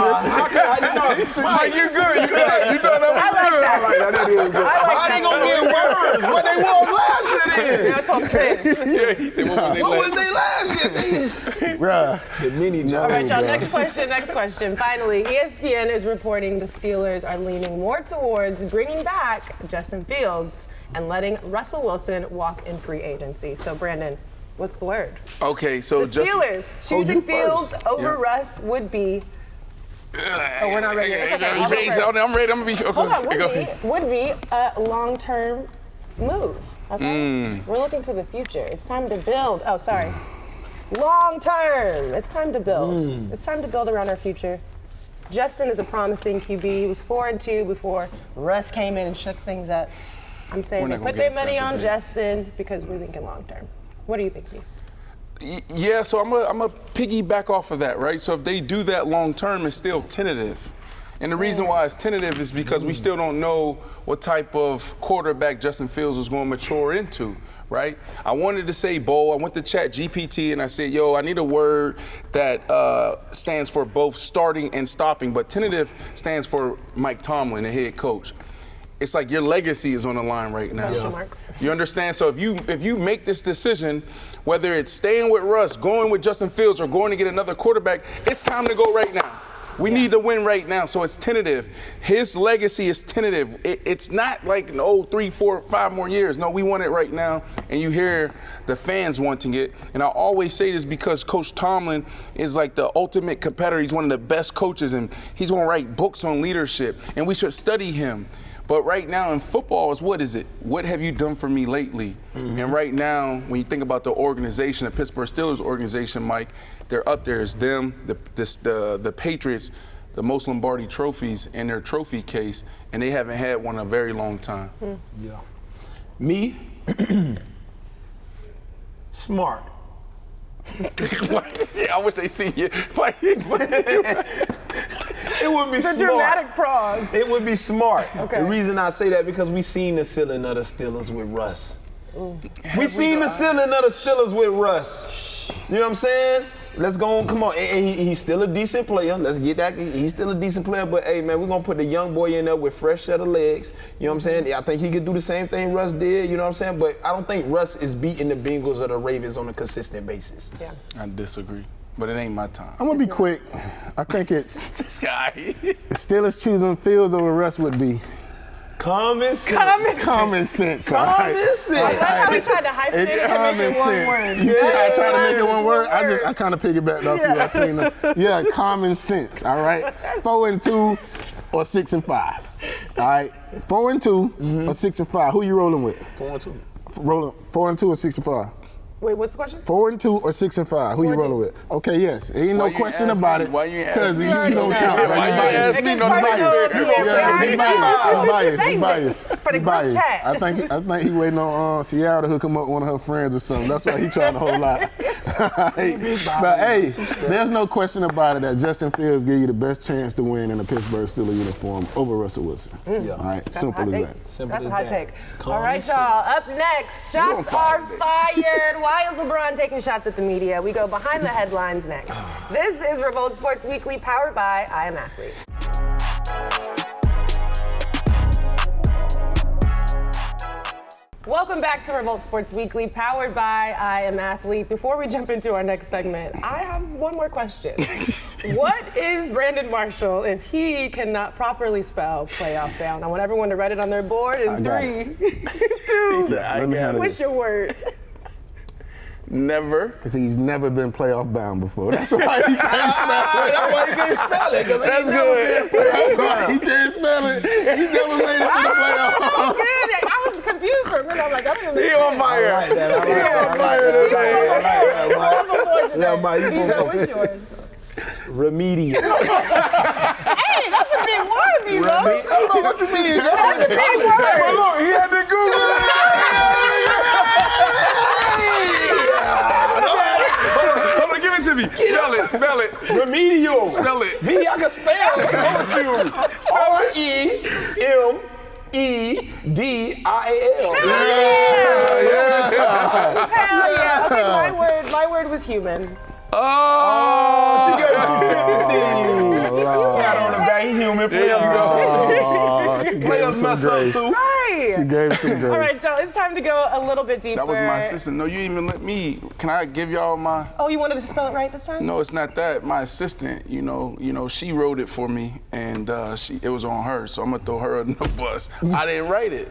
you good. You know that was good. I like that. How they gonna get worse? What they won last year then? That's what I'm saying. What was they last year? Bruh. The mini All Giants. right, y'all, next question. Finally, ESPN is reporting the Steelers are leaning more towards bringing back Justin Fields and letting Russell Wilson walk in free agency. So, Brandon, what's the word? Okay, so The Steelers choosing Fields over Russ would be. Oh, we're not ready yet. It's okay. I'll go first. I'm ready. I'm gonna be. Hold on, would be a long-term move. Okay? We're looking to the future. It's time to build. Oh, sorry. Long term. It's time to build. It's time to build around our future. Justin is a promising QB. He was 4-2 before Russ came in and shook things up. I'm saying they put their money on Justin because we're thinking long term. What do you think, Steve? Yeah, so I'm a piggyback off of that, right? So if they do that long term, it's still tentative. And the reason why it's tentative is because we still don't know what type of quarterback Justin Fields is going to mature into, right? I wanted to say bold. I went to Chat GPT and I said, I need a word that stands for both starting and stopping, but tentative stands for Mike Tomlin, the head coach. It's like your legacy is on the line right now. Question mark. You understand? So if you make this decision, whether it's staying with Russ, going with Justin Fields, or going to get another quarterback, it's time to go right now. We need to win right now, so it's tentative. His legacy is tentative. It's not like 3, 4, 5 more years. No, we want it right now, and you hear the fans wanting it. And I always say this because Coach Tomlin is like the ultimate competitor. He's one of the best coaches, and he's going to write books on leadership, and we should study him. But right now in football what is it? What have you done for me lately? And right now, when you think about the organization, the Pittsburgh Steelers organization, Mike, they're up there. It's them, the Patriots, the most Lombardi trophies in their trophy case, and they haven't had one in a very long time. Yeah. Me? Smart. I wish they seen you. It would be smart. Dramatic pause. It would be smart. Okay. The reason I say that because we seen the ceiling of the Steelers with Russ. We seen the ceiling of the Steelers with Russ. You know what I'm saying? Let's go on, come on. And he's still a decent player. Let's get that. He's still a decent player, but hey, man, we're going to put the young boy in there with fresh set of legs. You know what I'm saying? I think he could do the same thing Russ did, you know what I'm saying? But I don't think Russ is beating the Bengals or the Ravens on a consistent basis. Yeah. I disagree, but it ain't my time. I'm gonna be quick. I think it's This guy. the Steelers choosing Fields over Russ would be Common sense. common sense. All right? Common sense. That's how we tried to hyphenate It's it to common make it one sense. word. You see how I tried to make it one word? word. I kind of piggybacked off you. I seen them. Yeah, common sense. All right, 4-2 or 6-5. All right, 4-2 or 6-5. Who you rolling with? 4-2. Rolling 4-2 or 6-5. Wait, what's the question? 4-2 or 6-5. Who you 4-2. rolling with? Okay, yes. Ain't Why no you question ask about me? it. Why you ask Because me? you don't count. Why Right? you ask me? It's No, personal. He biased. For the He group biased. chat. I think he waiting on Sierra to hook him up with one of her friends or something. That's why he trying to hold out. But hey, there's no question about it that Justin Fields give you the best chance to win in a Pittsburgh Steelers uniform over Russell Wilson. All right, That's simple a hot as take. that. That's a hot take. Common All right, sense. y'all. Up next, shots are fired. Why is LeBron taking shots at the media? We go behind the headlines next. This is Revolt Sports Weekly, powered by I Am Athlete. Welcome back to Revolt Sports Weekly, powered by I Am Athlete. Before we jump into our next segment, I have one more question. What is Brandon Marshall if he cannot properly spell playoff down? I want everyone to write it on their board in I got 3, 2, Let me handle what's this. your word? Never. Because he's never been playoff bound before. That's why he can't spell it. That's why you can't spell it, because That's good. That's why he can't spell it. He never made it to the playoffs. Oh, good. I was confused for a minute. I'm like, I don't even He on fire. I like that. I like He that. on fire today. Yeah, Mike, you So gonna what's yours? remedial. Hey, that's a big word, Deebo. I don't know what you mean. That's a big word. Look, he had to Google it. Hold on, give it to me. Spell it. Remedial. Spell it. V, I can spell it. R-E-M-E-D-I-A-L. Hell yeah. Okay, my word was human. Oh, She gave you some sympathy. Got on the back, he human. Players Players mess up too. Right. She gave some grace. All right, y'all, it's time to go a little bit deeper. that was my assistant. No, you didn't even let me. Can I give y'all my? Oh, you wanted to spell it right this time? No, it's not that. My assistant, you know, she wrote it for me, and it was on her. So I'm gonna throw her under the bus. I didn't write it.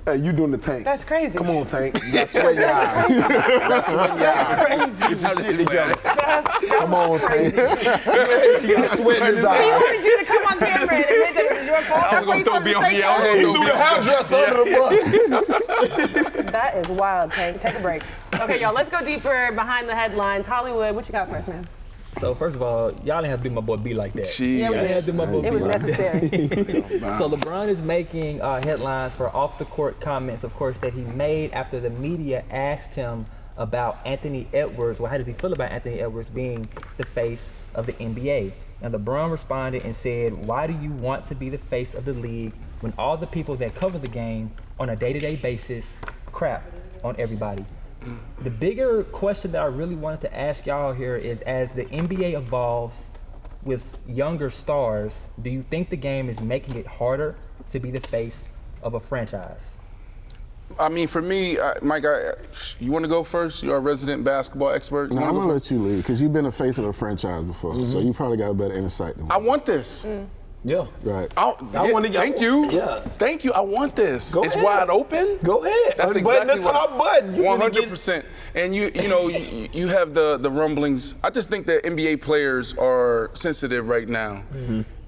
Hey, you doing the Tank. That's crazy. Come on, Tank. You got sweat in your eyes. You got sweat in your eyes. Get your shit together. Come on, Tank. You got sweat in his He eyes. wanted you to come on camera and admit that it was your fault. I was gonna throw me on the out. Hey, you threw the hairdresser under the bus. That is wild, Tank. Take a break. Okay, y'all, let's go deeper behind the headlines. Hollywood, what you got first, man? So first of all, y'all didn't have to do my boy B like that. Jeez. Yeah, we Y'all didn't have did. to do my boy It B was like that. necessary. So LeBron is making headlines for off-the-court comments, of course, that he made after the media asked him about Anthony Edwards. Well, how does he feel about Anthony Edwards being the face of the NBA? And LeBron responded and said, "Why do you want to be the face of the league when all the people that cover the game on a day-to-day basis crap on everybody?" The bigger question that I really wanted to ask y'all here is, as the NBA evolves with younger stars, do you think the game is making it harder to be the face of a franchise? I mean, for me, Mike, you want to go first? You're a resident basketball expert. You No, wanna I'm go gonna first? let you lead because you've been a face of a franchise before, so you probably got a better insight than me. I want this. Yeah. Right. Thank you. Yeah. Thank you. I want this. Go it's ahead. wide open. Go ahead. That's Unbutton exactly the top button. You wanna get- 100%. And you have the rumblings. I just think that NBA players are sensitive right now.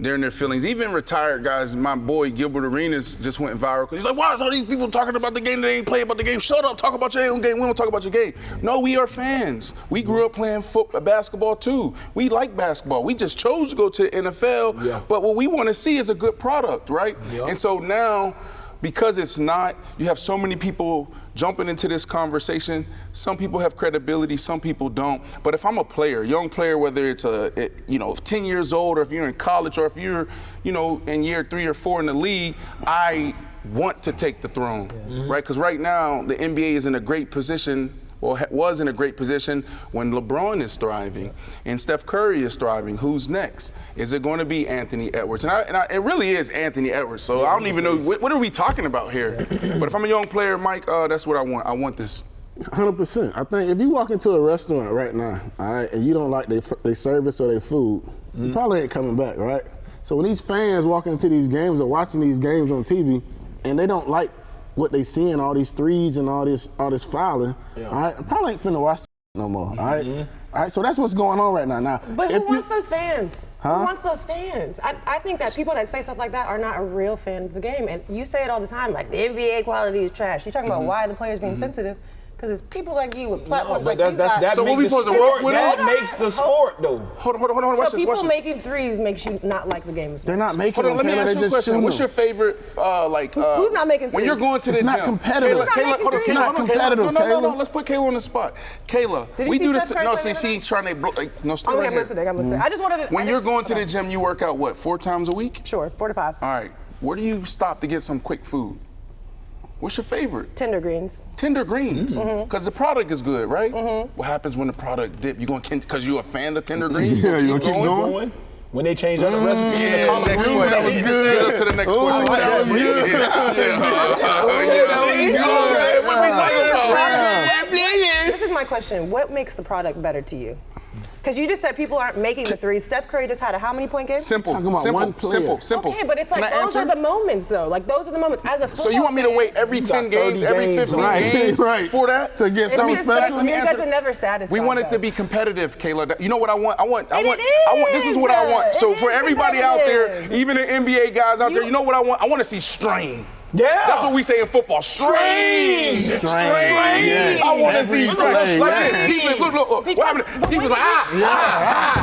They're in their feelings. Even retired guys. My boy Gilbert Arenas just went viral because he's like, "Why is all these people talking about the game? They ain't play about the game. Shut up. Talk about your own game. We don't talk about your game." No, we are fans. We grew up playing basketball too. We like basketball. We just chose to go to the NFL. Yeah. But what we want to see is a good product, right? Yeah. And so now, because it's not, you have so many people jumping into this conversation. Some people have credibility, some people don't. But if I'm a player, young player, whether it's 10 years old, or if you're in college, or if you're, in year 3 or 4 in the league, I want to take the throne, right? Because right now the NBA is in a great position. Well, was in a great position when LeBron is thriving and Steph Curry is thriving. Who's next? Is it going to be Anthony Edwards? And it really is Anthony Edwards. So I don't even know what are we talking about here. But if I'm a young player, Mike, that's what I want. I want this. 100%. I think if you walk into a restaurant right now, all right, and you don't like their service or their food, you probably ain't coming back, right? So when these fans walk into these games or watching these games on TV, and they don't like what they seeing, all these threes and all this fouling, all right, I probably ain't finna watch no more, all right? All right, so that's what's going on right now. But who wants those fans? Huh? Who wants those fans? I think that people that say stuff like that are not a real fan of the game. And you say it all the time, like the NBA quality is trash. You're talking about why the players being sensitive. Because it's people like you with platforms like you got. So what we supposed to work with? That makes the sport, though. Hold on. Watch So this. people making threes makes you not like the game as much. They're not making Hold on, them, let me Kayla, ask they you a just question. shooting What's them. your favorite, Who's not making when you're threes? going to the It's not gym? competitive. Kayla, It's hold on, not hold on, competitive, No, Kayla. let's put Kayla on the spot. Kayla, Did you we see do this. Steph Curry No, play see, the she's trying to no. Stay Okay, right I'm here. listening. I just wanted to. When you're going to the gym, you work out what, 4 times a week? Sure, 4 to 5. All right. Where do you stop to get some quick food? What's your favorite? Tender greens. Tender greens, because the product is good, right? What happens when the product dip? You going because you're a fan of tender greens? Yeah, you keep going? When they change up the recipe in the collard Next greens, question. that was good. Get us to the next question. that was good. This is my question. What makes the product better to you? Because you just said people aren't making the threes. Steph Curry just had a how many point game? Simple. Talking about one player. Simple. Okay, but it's like Can I those answer? are the moments though. Like those are the moments as a football So you want me to fan, wait every 10 games, 30 every games, 15 right, games right. for that? To get It's something just special? that you guys are never satisfied. We want it to though. be competitive, Kayla. You know what I want? I want. it This is what I is. want. So It for is everybody out there, competitive. even the NBA guys out there, You- you know what I want? I want to see strain. Yeah. That's what we say in football. Strain. Yes. I want to see Every strain. play, Like yes. this. Defense, look. What happened? But Defense when like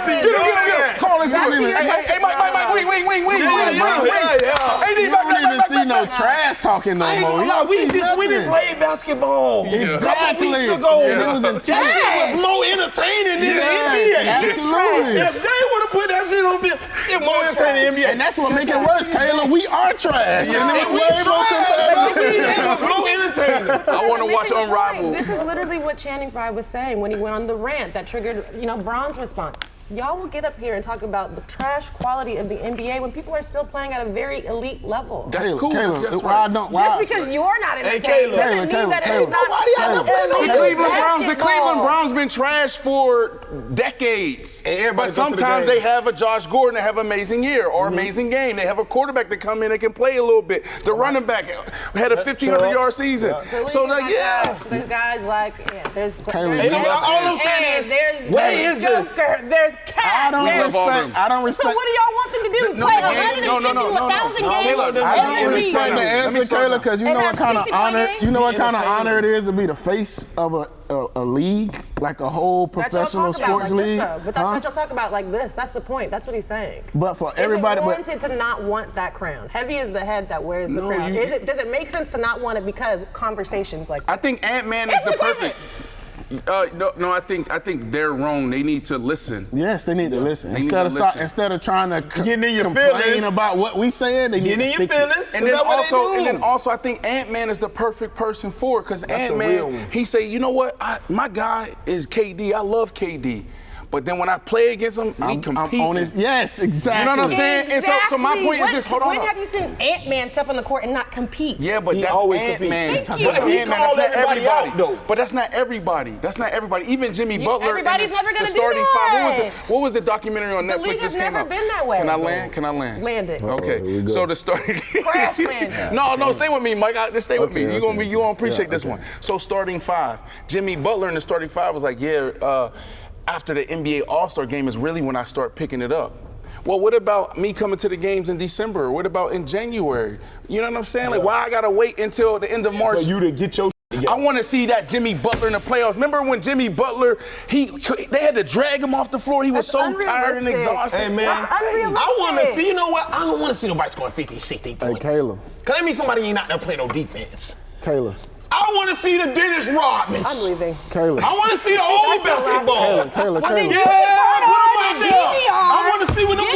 Get him. Call this dude. Hey, Mike, wing. You don't even see no trash talking no more. You don't see We nothing. didn't play basketball a couple weeks ago. And it was That intense. shit was more entertaining than the NBA. Absolutely. If they would have put that shit on film, it's more entertaining than the NBA. And that's what make it worse, Kayla. We are trash. And it was we way more competitive. It was more entertaining. I want to watch Missing the point. Unrivaled. This is literally what Channing Frye was saying when he went on the rant that triggered, Bron's response. Y'all will get up here and talk about the trash quality of the NBA when people are still playing at a very elite level. That's cool. Kayla, That's why right. why- Just because you're not Hey, entertained Kayla, doesn't mean Kayla, that Kayla. it's not Nobody still out there elite The Cleveland basketball. Browns been trash for decades. And everybody But go to the sometimes game. they have a Josh Gordon that have an amazing year or amazing game. They have a quarterback that come in and can play a little bit. The running back had a 1,500-yard season. The So league is like, not yeah. trash. There's guys like, there's Kayla, there's you know, all I'm saying and is, there's where is the- Joker, there's Cat, there's I don't So respect. what do y'all want them to do? No, Play no, 150, no. 1,000 No, games Kayla, I every don't week? respect the Let me answer, slow down. Kayla, because you And know have what kind of 60 point honor. games? You know what kind of Entertaining. honor it is to be the face of a league, like a whole That's y'all professional talk about sports like league. this, though. But that's Huh? what y'all talk about like this. That's the point. That's what he's saying. But for Is everybody, it but warranted to not want that crown? Heavy is the head that wears the No, crown. you- Does it make sense to not want it because conversations like I think Ant-Man is It's the legitimate. perfect. No, I think they're wrong. They need to listen. yes, they need to listen. They need to listen. Instead of trying to Getting in your complain feelings. about what we saying, they need Getting to in your fix it. feelings. And then also, I think Ant-Man is the perfect person for it because the real Ant-Man, one. he say, you know what, my guy is KD. I love KD, but then when I play against him, we compete. I'm on his, yes, exactly. You know what I'm saying? And so my point is this. Hold on. When have you seen Ant-Man step on the court and not compete? Yeah, but He that's always Ant-Man. compete. Thank you. That's But he Ant-Man. called That's not everybody everybody. out, though. But that's not everybody. That's not everybody. Even Jimmy Butler. and everybody's never gonna the do starting that. five. What was the documentary on The Netflix league has just came never out? been that way. Can I land? Land it. Okay. here we go. So the starting. Crash landing. No, stay with me, Mike. Just stay with me. Okay, You gonna appreciate Yeah, this okay. one. So starting five, Jimmy Butler in the starting five was like, after the NBA All-Star game is really when I start picking it up. Well, what about me coming to the games in December? What about in January? You know what I'm saying? Like, why I gotta wait until the end of March? For you to get your I want to see that Jimmy Butler in the playoffs. Remember when Jimmy Butler, they had to drag him off the floor. He was That's so tired and unrealistic. exhausted. Hey, man. That's unrealistic. I want to see, you know what? I don't want to see nobody scoring 50, 60 Hey, points. Kayla, Because that means somebody ain't out there playing no defense. Kayla, I want to see the Dennis Rodmans. I'm leaving. Kayla. I want to see the old basketball. Kayla. Well, then Yeah, you put should them turn out on there. DVR. I want to see what them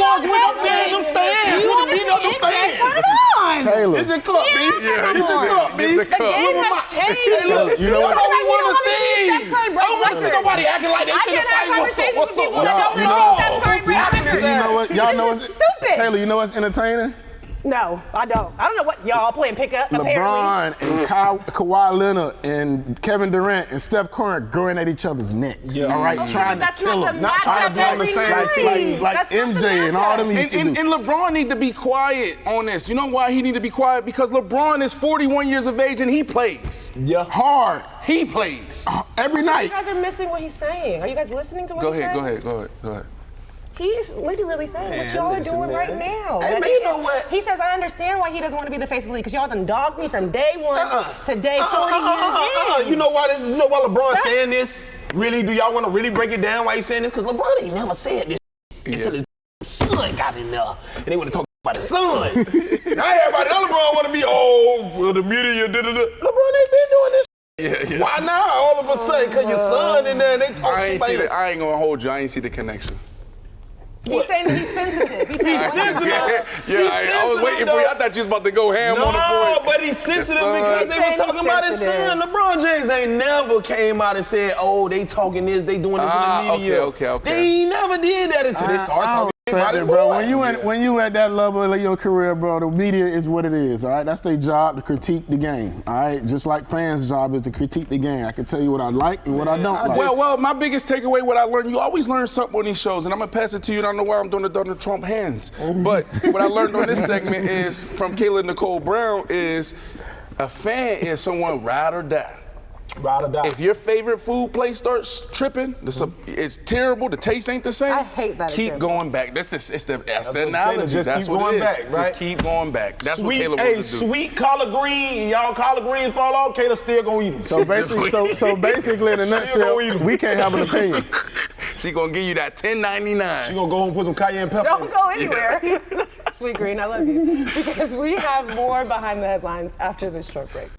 Kayla. It's a cup, B. Yeah, It's a cup, B. The game has changed. You know what? That's what we want to see. I don't want to see nobody acting like they I finna can't have fight. conversations with people that don't you know know- Steph Curry record. You know what? Y'all know This what's is stupid. Kayla, you know what's entertaining? No, I don't. I don't know what y'all playing pickup. Apparently. LeBron and Kawhi Leonard and Kevin Durant and Steph Curry going at each other's necks. Yeah. All right, Okay, trying but to that's kill not them. the Not trying to be on the matchup same every team night. like That's not the MJ and all them used to And do. LeBron need to be quiet on this. You know why he need to be quiet? Because LeBron is 41 years of age and he plays. Yeah. Hard. He plays. Every You night. guys are missing what he's saying. Are you guys listening to what Go he's ahead, saying? go ahead. He's literally saying what Man, y'all are listen, doing man. right now. Hey, That man, he you know is- what? He says, I understand why he doesn't want to be the face of the league, because y'all done dogged me from day one to day 40 years in. You know why LeBron's saying this? Really, do y'all want to really break it down why he's saying this? Because LeBron ain't never said this until his son got in there. And they want to talk about his son. Now everybody else LeBron want to be, the media, da-da-da. LeBron ain't been doing this. Yeah. Why now all of a sudden? Because your son in there and they talking I ain't about see him. that. I ain't gonna hold you. I ain't see the connection. He's saying that he's sensitive. He's saying sensitive. I was waiting for you. I thought you was about to go ham on the No, point. but he's sensitive son. because they were He's talking about his sensitive. son. LeBron James ain't never came out and said, they talking this, they doing this in the media. Okay. They ain't never did that until they started talking about it, bro. boy. When you at that level of your career, bro, the media is what it is. All right, that's their job to critique the game. All right, just like fans' job is to critique the game. I can tell you what I like and what I don't like. Well, my biggest takeaway, what I learned, you always learn something on these shows, and I'm gonna pass it to you. And I don't know why I'm doing the Donald Trump hands, but what I learned on this segment is from Kayla Nicole Brown is a fan is someone ride or die. Ride or die. If your favorite food place starts tripping, it's terrible. The taste ain't the same. I hate that Keep example. going back. That's the what analogy. just That's keep what going it is. back, right? Just keep going back. That's what Kayla Hey, wants to do. sweet collard green, and y'all collard greens fall off, Kayla still gonna eat them. So basically, in a nutshell, we can't have an opinion. She gonna give you that $10.99. You gonna go home and put some cayenne pepper in Don't it. go anywhere. Sweet Green, I love you. Because we have more behind the headlines after this short break.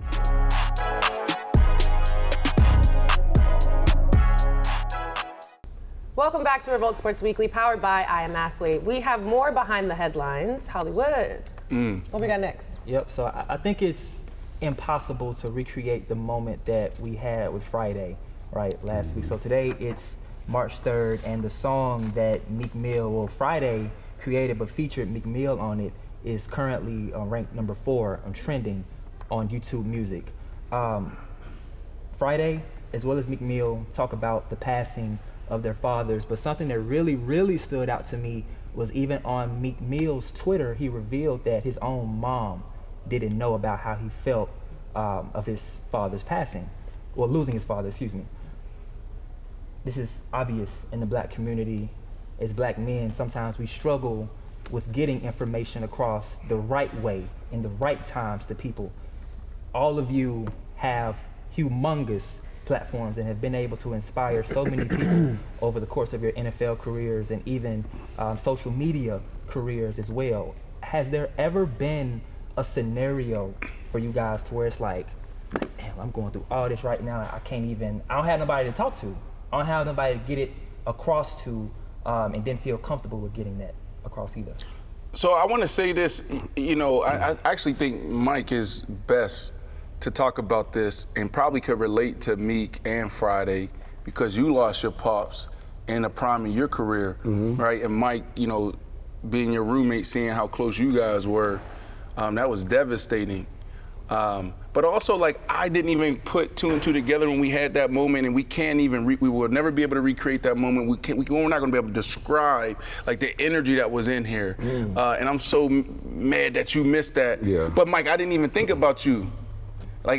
Welcome back to Revolt Sports Weekly, powered by I Am Athlete. We have more behind the headlines. Hollywood. What we got next? Yep, so I think it's impossible to recreate the moment that we had with Friday, right, last week. So today it's March 3rd, and the song that Meek Mill, well, Friday created but featured Meek Mill on it, is currently ranked number 4 on trending on YouTube Music. Friday, as well as Meek Mill, talk about the passing of their fathers, but something that really stood out to me was even on Meek Mill's Twitter, he revealed that his own mom didn't know about how he felt of his father's passing, or losing his father, excuse me. This is obvious in the black community. As black men, sometimes we struggle with getting information across the right way, in the right times to people. All of you have humongous platforms and have been able to inspire so many people over the course of your NFL careers and even social media careers as well. Has there ever been a scenario for you guys to where it's like, damn, I'm going through all this right now, I don't have nobody to talk to. I don't have nobody to get it across to, and didn't feel comfortable with getting that across either? So I want to say this, I actually think Mike is best to talk about this and probably could relate to Meek and Friday because you lost your pops in the prime of your career, right? And Mike, being your roommate, seeing how close you guys were, that was devastating. But also, I didn't even put 2 and 2 together when we had that moment, and we can't even, we will never be able to recreate that moment. We're not gonna be able to describe the energy that was in here. And I'm so mad that you missed that. Yeah. But Mike, I didn't even think about you.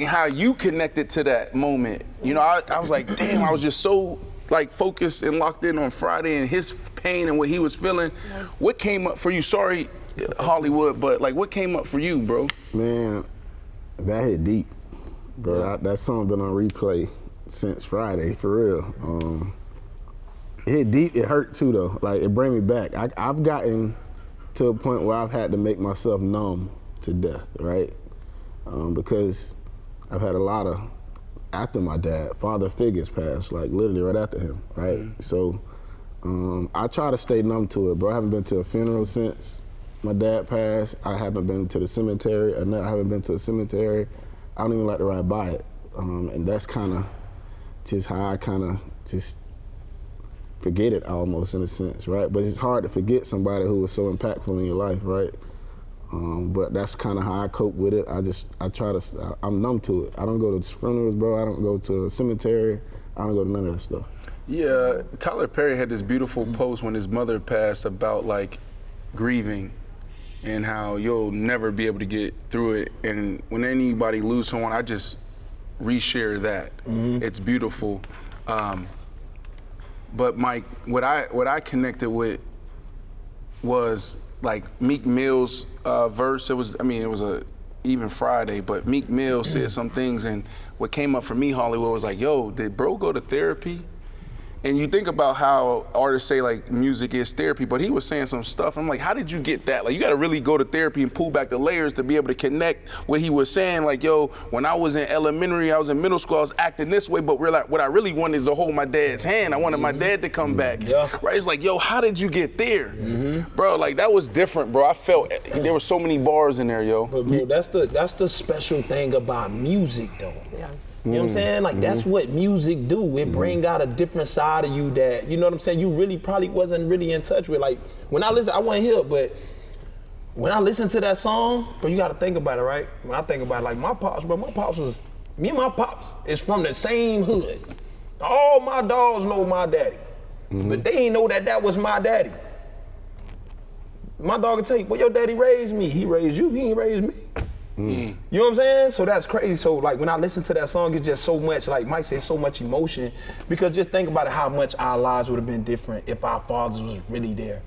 How you connected to that moment. I was like, damn, I was just so focused and locked in on Friday and his pain and what he was feeling. What came up for you? Sorry, Hollywood, but what came up for you, bro? Man, that hit deep, bro. Yeah. That song been on replay since Friday, for real. It hit deep. It hurt too, though. It bring me back. I've gotten to a point where I've had to make myself numb to death, right? Because I've had a lot of, after my dad, father figures passed, literally right after him, right? So I try to stay numb to it, bro. I haven't been to a funeral since my dad passed, I haven't been to the cemetery. I haven't been to a cemetery. I don't even like to ride by it. And that's kind of just how I kind of just forget it almost in a sense, right? But it's hard to forget somebody who was so impactful in your life, right? But that's kind of how I cope with it. I'm numb to it. I don't go to funerals, bro. I don't go to a cemetery. I don't go to none of that stuff. Yeah, Tyler Perry had this beautiful post when his mother passed about like grieving and how you'll never be able to get through it. And when anybody lose someone, I just reshare that. It's beautiful. But Mike, what I connected with was like Meek Mill's verse. It was a even Friday, but Meek Mill said some things, and what came up for me, Hollywood, was like, yo, did bro go to therapy? And you think about how artists say like music is therapy, but he was saying some stuff. I'm like, how did you get that? Like, you got to really go to therapy and pull back the layers to be able to connect what he was saying. Like, yo, when I was in elementary, I was in middle school, I was acting this way, but what I really wanted is to hold my dad's hand. I wanted my dad to come back. Yeah. Right? It's like, yo, how did you get there? Bro, like that was different, bro. I felt there were so many bars in there, yo. But bro, that's the special thing about music, though. Yeah. You know what I'm saying? Like, that's what music do. It bring out a different side of you that, you know what I'm saying, you really probably wasn't really in touch with. Like, when I listen, I wasn't here, but when I listen to that song, but you gotta think about it, right? When I think about it, like my pops is from the same hood. All my dogs know my daddy, but they ain't know that was my daddy. My dog can tell you, well, your daddy raised me. He raised you, he ain't raised me. You know what I'm saying? So that's crazy. So like when I listen to that song, it's just so much, like Mike said, so much emotion. Because just think about it, how much our lives would have been different if our fathers was really there.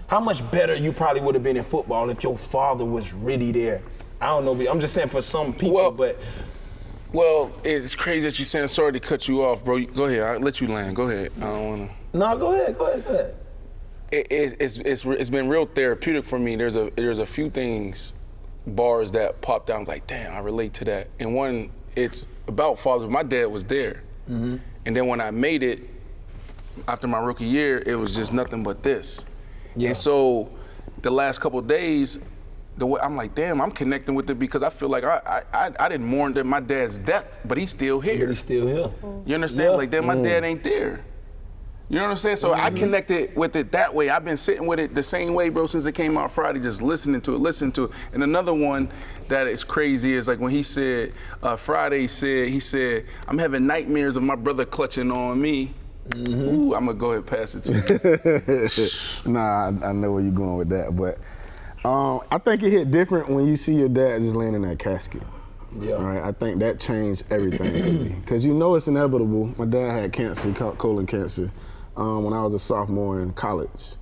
How much better you probably would have been in football if your father was really there. I don't know, I'm just saying for some people, Well, it's crazy that you're saying, sorry to cut you off, bro. Go ahead, I'll let you land. Go ahead. I don't wanna. No, go ahead. It's been real therapeutic for me. There's a few bars that popped out. I was like, damn, I relate to that. And one, it's about fathers. My dad was there. And then when I made it, after my rookie year, it was just nothing but this. Yeah. And so the last couple of days, I'm like, damn, I'm connecting with it because I feel like I didn't mourn my dad's death, but he's still here. But he's still here. You understand? Yeah. Like, damn, my dad ain't there. You know what I'm saying? So I connected with it that way. I've been sitting with it the same way, bro, since it came out Friday, just listening to it. And another one that is crazy is like when he said, Friday he said, I'm having nightmares of my brother clutching on me. Ooh, I'm gonna go ahead and pass it to you. Nah, I know where you're going with that, but I think it hit different when you see your dad just laying in that casket. Yeah. Right. I think that changed everything for me. Because you know it's inevitable. My dad had cancer, colon cancer, when I was a sophomore in college.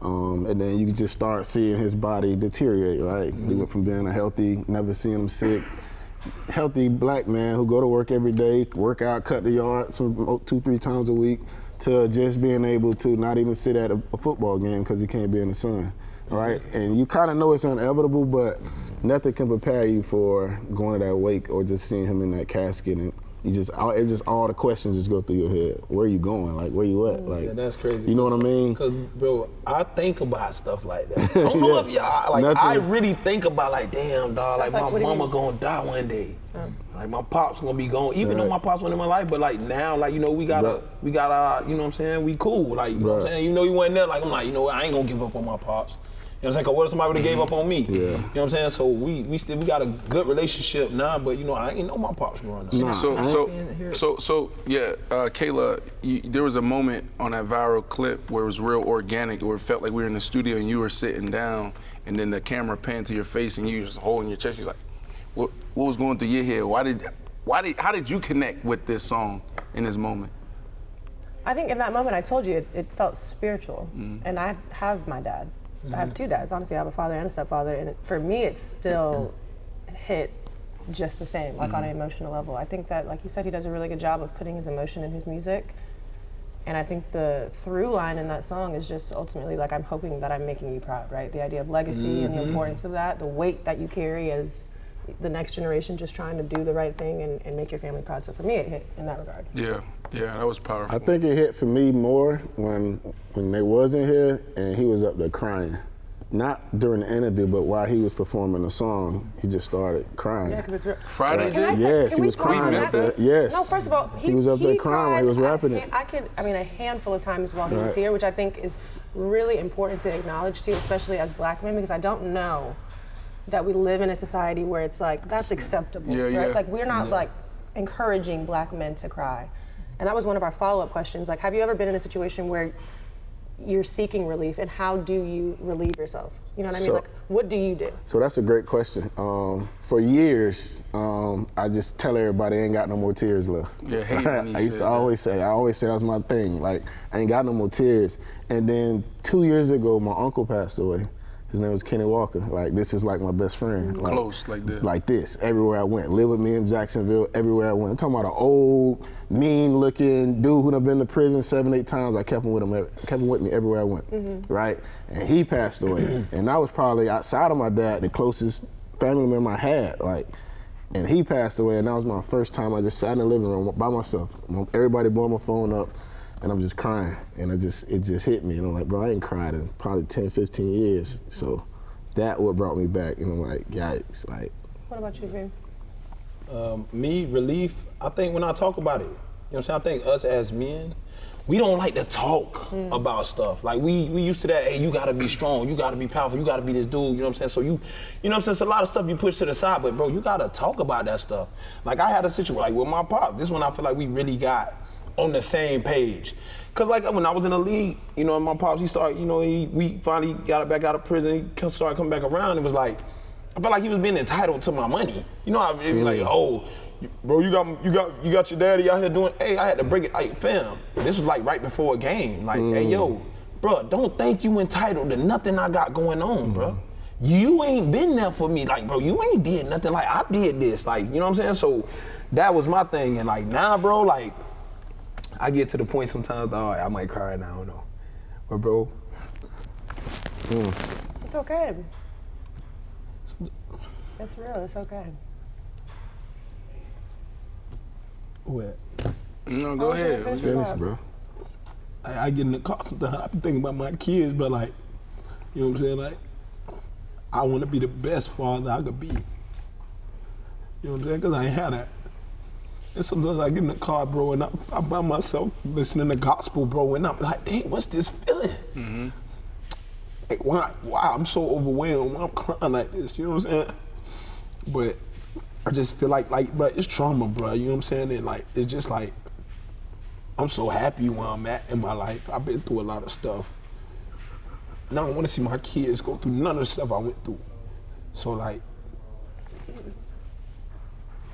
And then you just start seeing his body deteriorate, right? He went from being a healthy, never seeing him sick, healthy black man who go to work every day, work out, cut the yard 2-3 times a week, to just being able to not even sit at a football game because he can't be in the sun, right? And you kind of know it's inevitable, but nothing can prepare you for going to that wake or just seeing him in that casket, and all the questions just go through your head. Where are you going? Like, where you at? Like, yeah, that's crazy. You know what I mean? Because, bro, I think about stuff like that. I don't know if y'all, like, I really think about, like, damn, dog, like, my mama gonna die one day. Like, my pop's gonna be gone, even though my pops went in my life, but, like, now, like, you know, we got you know what I'm saying? We cool. Like, you know what I'm saying? You know, you wasn't there, like, I'm like, you know what? I ain't gonna give up on my pops. You know what I'm saying? Cause what if somebody would have gave up on me? Yeah. You know what I'm saying? So we got a good relationship now, but you know, I ain't know my pops growing up. Nah. So yeah, Kayla, there was a moment on that viral clip where it was real organic, where it felt like we were in the studio and you were sitting down, and then the camera panned to your face and you were just holding your chest. You're like, what was going through your head? How did you connect with this song in this moment? I think in that moment I told you it felt spiritual, and I have my dad. I have two dads, honestly. I have a father and a stepfather, and for me, it's still hit just the same, like on an emotional level. I think that, like you said, he does a really good job of putting his emotion in his music, and I think the through line in that song is just ultimately, like, I'm hoping that I'm making you proud, right? The idea of legacy and the importance of that, the weight that you carry as the next generation just trying to do the right thing and make your family proud. So for me, it hit in that regard. Yeah, that was powerful. I think it hit for me more when they wasn't here and he was up there crying. not during the interview, but while he was performing the song, he just started crying. Yeah, because it's real. Friday, Can I say- Yes, can he we was pause crying on up that? there. Yes. No, first of all, he was up there crying while he was rapping it. I mean, a handful of times while he was Right. here, which I think is really important to acknowledge too, especially as black men, because I don't know that we live in a society where it's like, that's acceptable, Yeah, right? yeah. Like, we're not like encouraging black men to cry. And that was one of our follow-up questions. Like, have you ever been in a situation where you're seeking relief, and how do you relieve yourself? You know what I mean? So- Like, what do you do? So that's a great question. For years, I just tell everybody I ain't got no more tears left. Yeah, I hate when he I used said to that. always say that was my thing. Like, I ain't got no more tears. And then 2 years ago, my uncle passed away. His name was Kenny Walker. Like, this is like my best friend. Like, Close, like this. Like this, everywhere I went. Lived with me in Jacksonville, everywhere I went. I'm talking about an old, mean-looking dude who done been to prison 7, 8 times. I kept him with me everywhere I went, right? And he passed away. And I was probably, outside of my dad, the closest family member I had. Like, and he passed away, and that was my first time. I just sat in the living room by myself. Everybody blowing my phone up, and I'm just crying. And it just hit me. And I'm like, bro, I ain't cried in probably 10, 15 years. So that what brought me back. And I'm like, yikes. Like, What about you, Dream? Me, relief, I think when I talk about it, you know what I'm saying? I think us as men, we don't like to talk about stuff. Like we used to that, hey, you gotta be strong, you gotta be powerful, you gotta be this dude, you know what I'm saying? So you know what I'm saying? It's a lot of stuff you push to the side, but bro, you gotta talk about that stuff. Like I had a situation like with my pop, this one I feel like we really got on the same page. Cause like when I was in the league, you know, and my pops, he started, you know, we finally got back out of prison, he started coming back around, it was like, I felt like he was being entitled to my money. You know, it'd be like, oh, bro, you got your daddy out here doing, hey, I had to break it, like, fam. This was like right before a game. Like, hey, yo, bro, don't think you entitled to nothing I got going on, bro. You ain't been there for me. Like, bro, you ain't did nothing like I did this. Like, you know what I'm saying? So that was my thing. And like, now, bro, like, I get to the point sometimes, oh, I might cry now, I don't know. But bro. It's okay. It's real, it's okay. What? No, go ahead. finish finish, bro. I get in the car sometimes, I be thinking about my kids, but like, you know what I'm saying? Like, I want to be the best father I could be. You know what I'm saying? Because I ain't had that. And sometimes I get in the car, bro, and I'm by myself listening to gospel, bro, and I'm like, dang, what's this feeling? Like, why I'm so overwhelmed, why I'm crying like this, you know what I'm saying? But I just feel like, bro, it's trauma, bro, you know what I'm saying? And like, it's just like, I'm so happy where I'm at in my life. I've been through a lot of stuff. And I don't want to see my kids go through none of the stuff I went through. So like,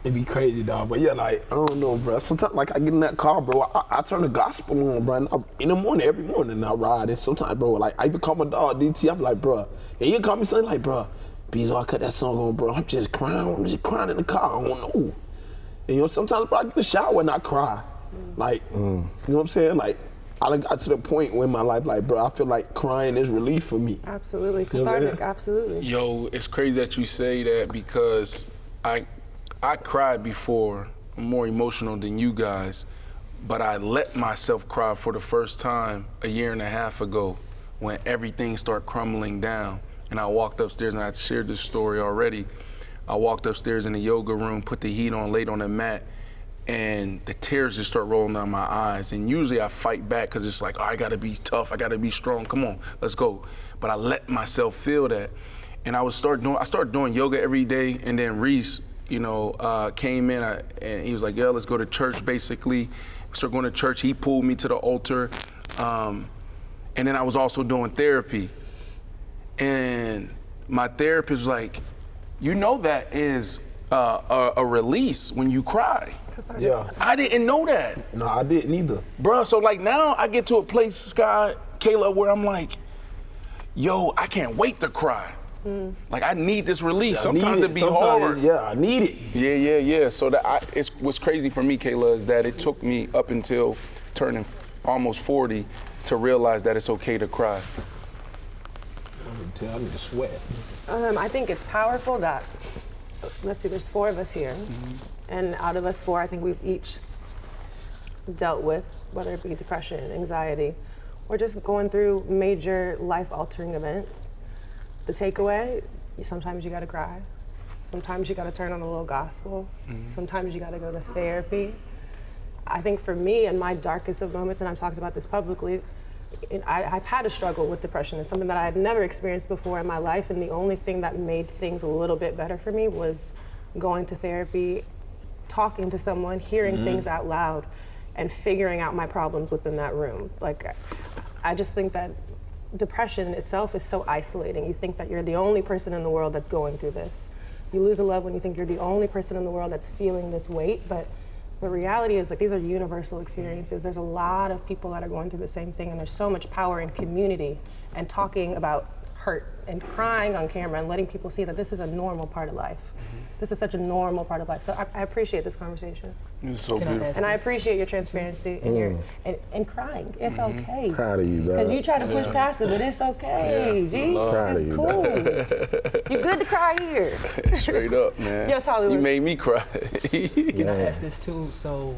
it'd be crazy, dog. But yeah, like, I don't know, bro. Sometimes, like, I get in that car, bro, I turn the gospel on, bro. And in the morning, every morning, I ride. And sometimes, bro, like, I even call my dog DT. I'm like, bro, and you call me something like, bro, Bezo, I cut that song on, bro. I'm just crying in the car. I don't know. And, you know, sometimes, bro, I get in the shower and I cry. Like, you know what I'm saying? Like, I done got to the point where in my life, like, bro, I feel like crying is relief for me. Absolutely, You know what I'm cathartic, saying? absolutely. Yo, it's crazy that you say that because I cried before. I'm more emotional than you guys, but I let myself cry for the first time a year and a half ago when everything started crumbling down. And I walked upstairs, and I shared this story already. I walked upstairs in the yoga room, put the heat on, laid on the mat, and the tears just start rolling down my eyes. And usually I fight back because it's like, oh, I gotta be tough, I gotta be strong, come on, let's go. But I let myself feel that. And I started doing yoga every day, and then Reese, you know, came in and he was like, yeah, let's go to church, basically. We started going to church, he pulled me to the altar. And then I was also doing therapy. And my therapist was like, you know that is a release when you cry. Yeah. I didn't know that. No, I didn't either. Bruh, so like now I get to a place, Sky, Kayla, where I'm like, yo, I can't wait to cry. Like I need this release. Sometimes it be hard. Yeah, I need it. Yeah. So what's crazy for me, Kayla, is that it took me up until turning almost 40 to realize that it's okay to cry. I need to sweat. I think it's powerful that, let's see, there's 4 of us here. And out of us 4, I think we've each dealt with, whether it be depression, anxiety, or just going through major life-altering events. The takeaway, sometimes you gotta cry. Sometimes you gotta turn on a little gospel. Sometimes you gotta go to therapy. I think for me, in my darkest of moments, and I've talked about this publicly, I've had a struggle with depression. It's something that I had never experienced before in my life, and the only thing that made things a little bit better for me was going to therapy, talking to someone, hearing things out loud, and figuring out my problems within that room. Like, I just think that depression itself is so isolating. You think that you're the only person in the world that's going through this. You lose a loved one, you think you're the only person in the world that's feeling this weight, but the reality is, like, these are universal experiences. There's a lot of people that are going through the same thing, and there's so much power in community and talking about hurt and crying on camera and letting people see that this is a normal part of life. This is such a normal part of life. So I appreciate this conversation. It's so beautiful. And I appreciate your transparency and your and crying. It's okay. Proud of you, dog. Because you try to push past it, but it's okay, G. Proud of It's you, cool. You good to cry here. Straight up, man. Yes, Hollywood. You made me cry. Can I ask this too? So,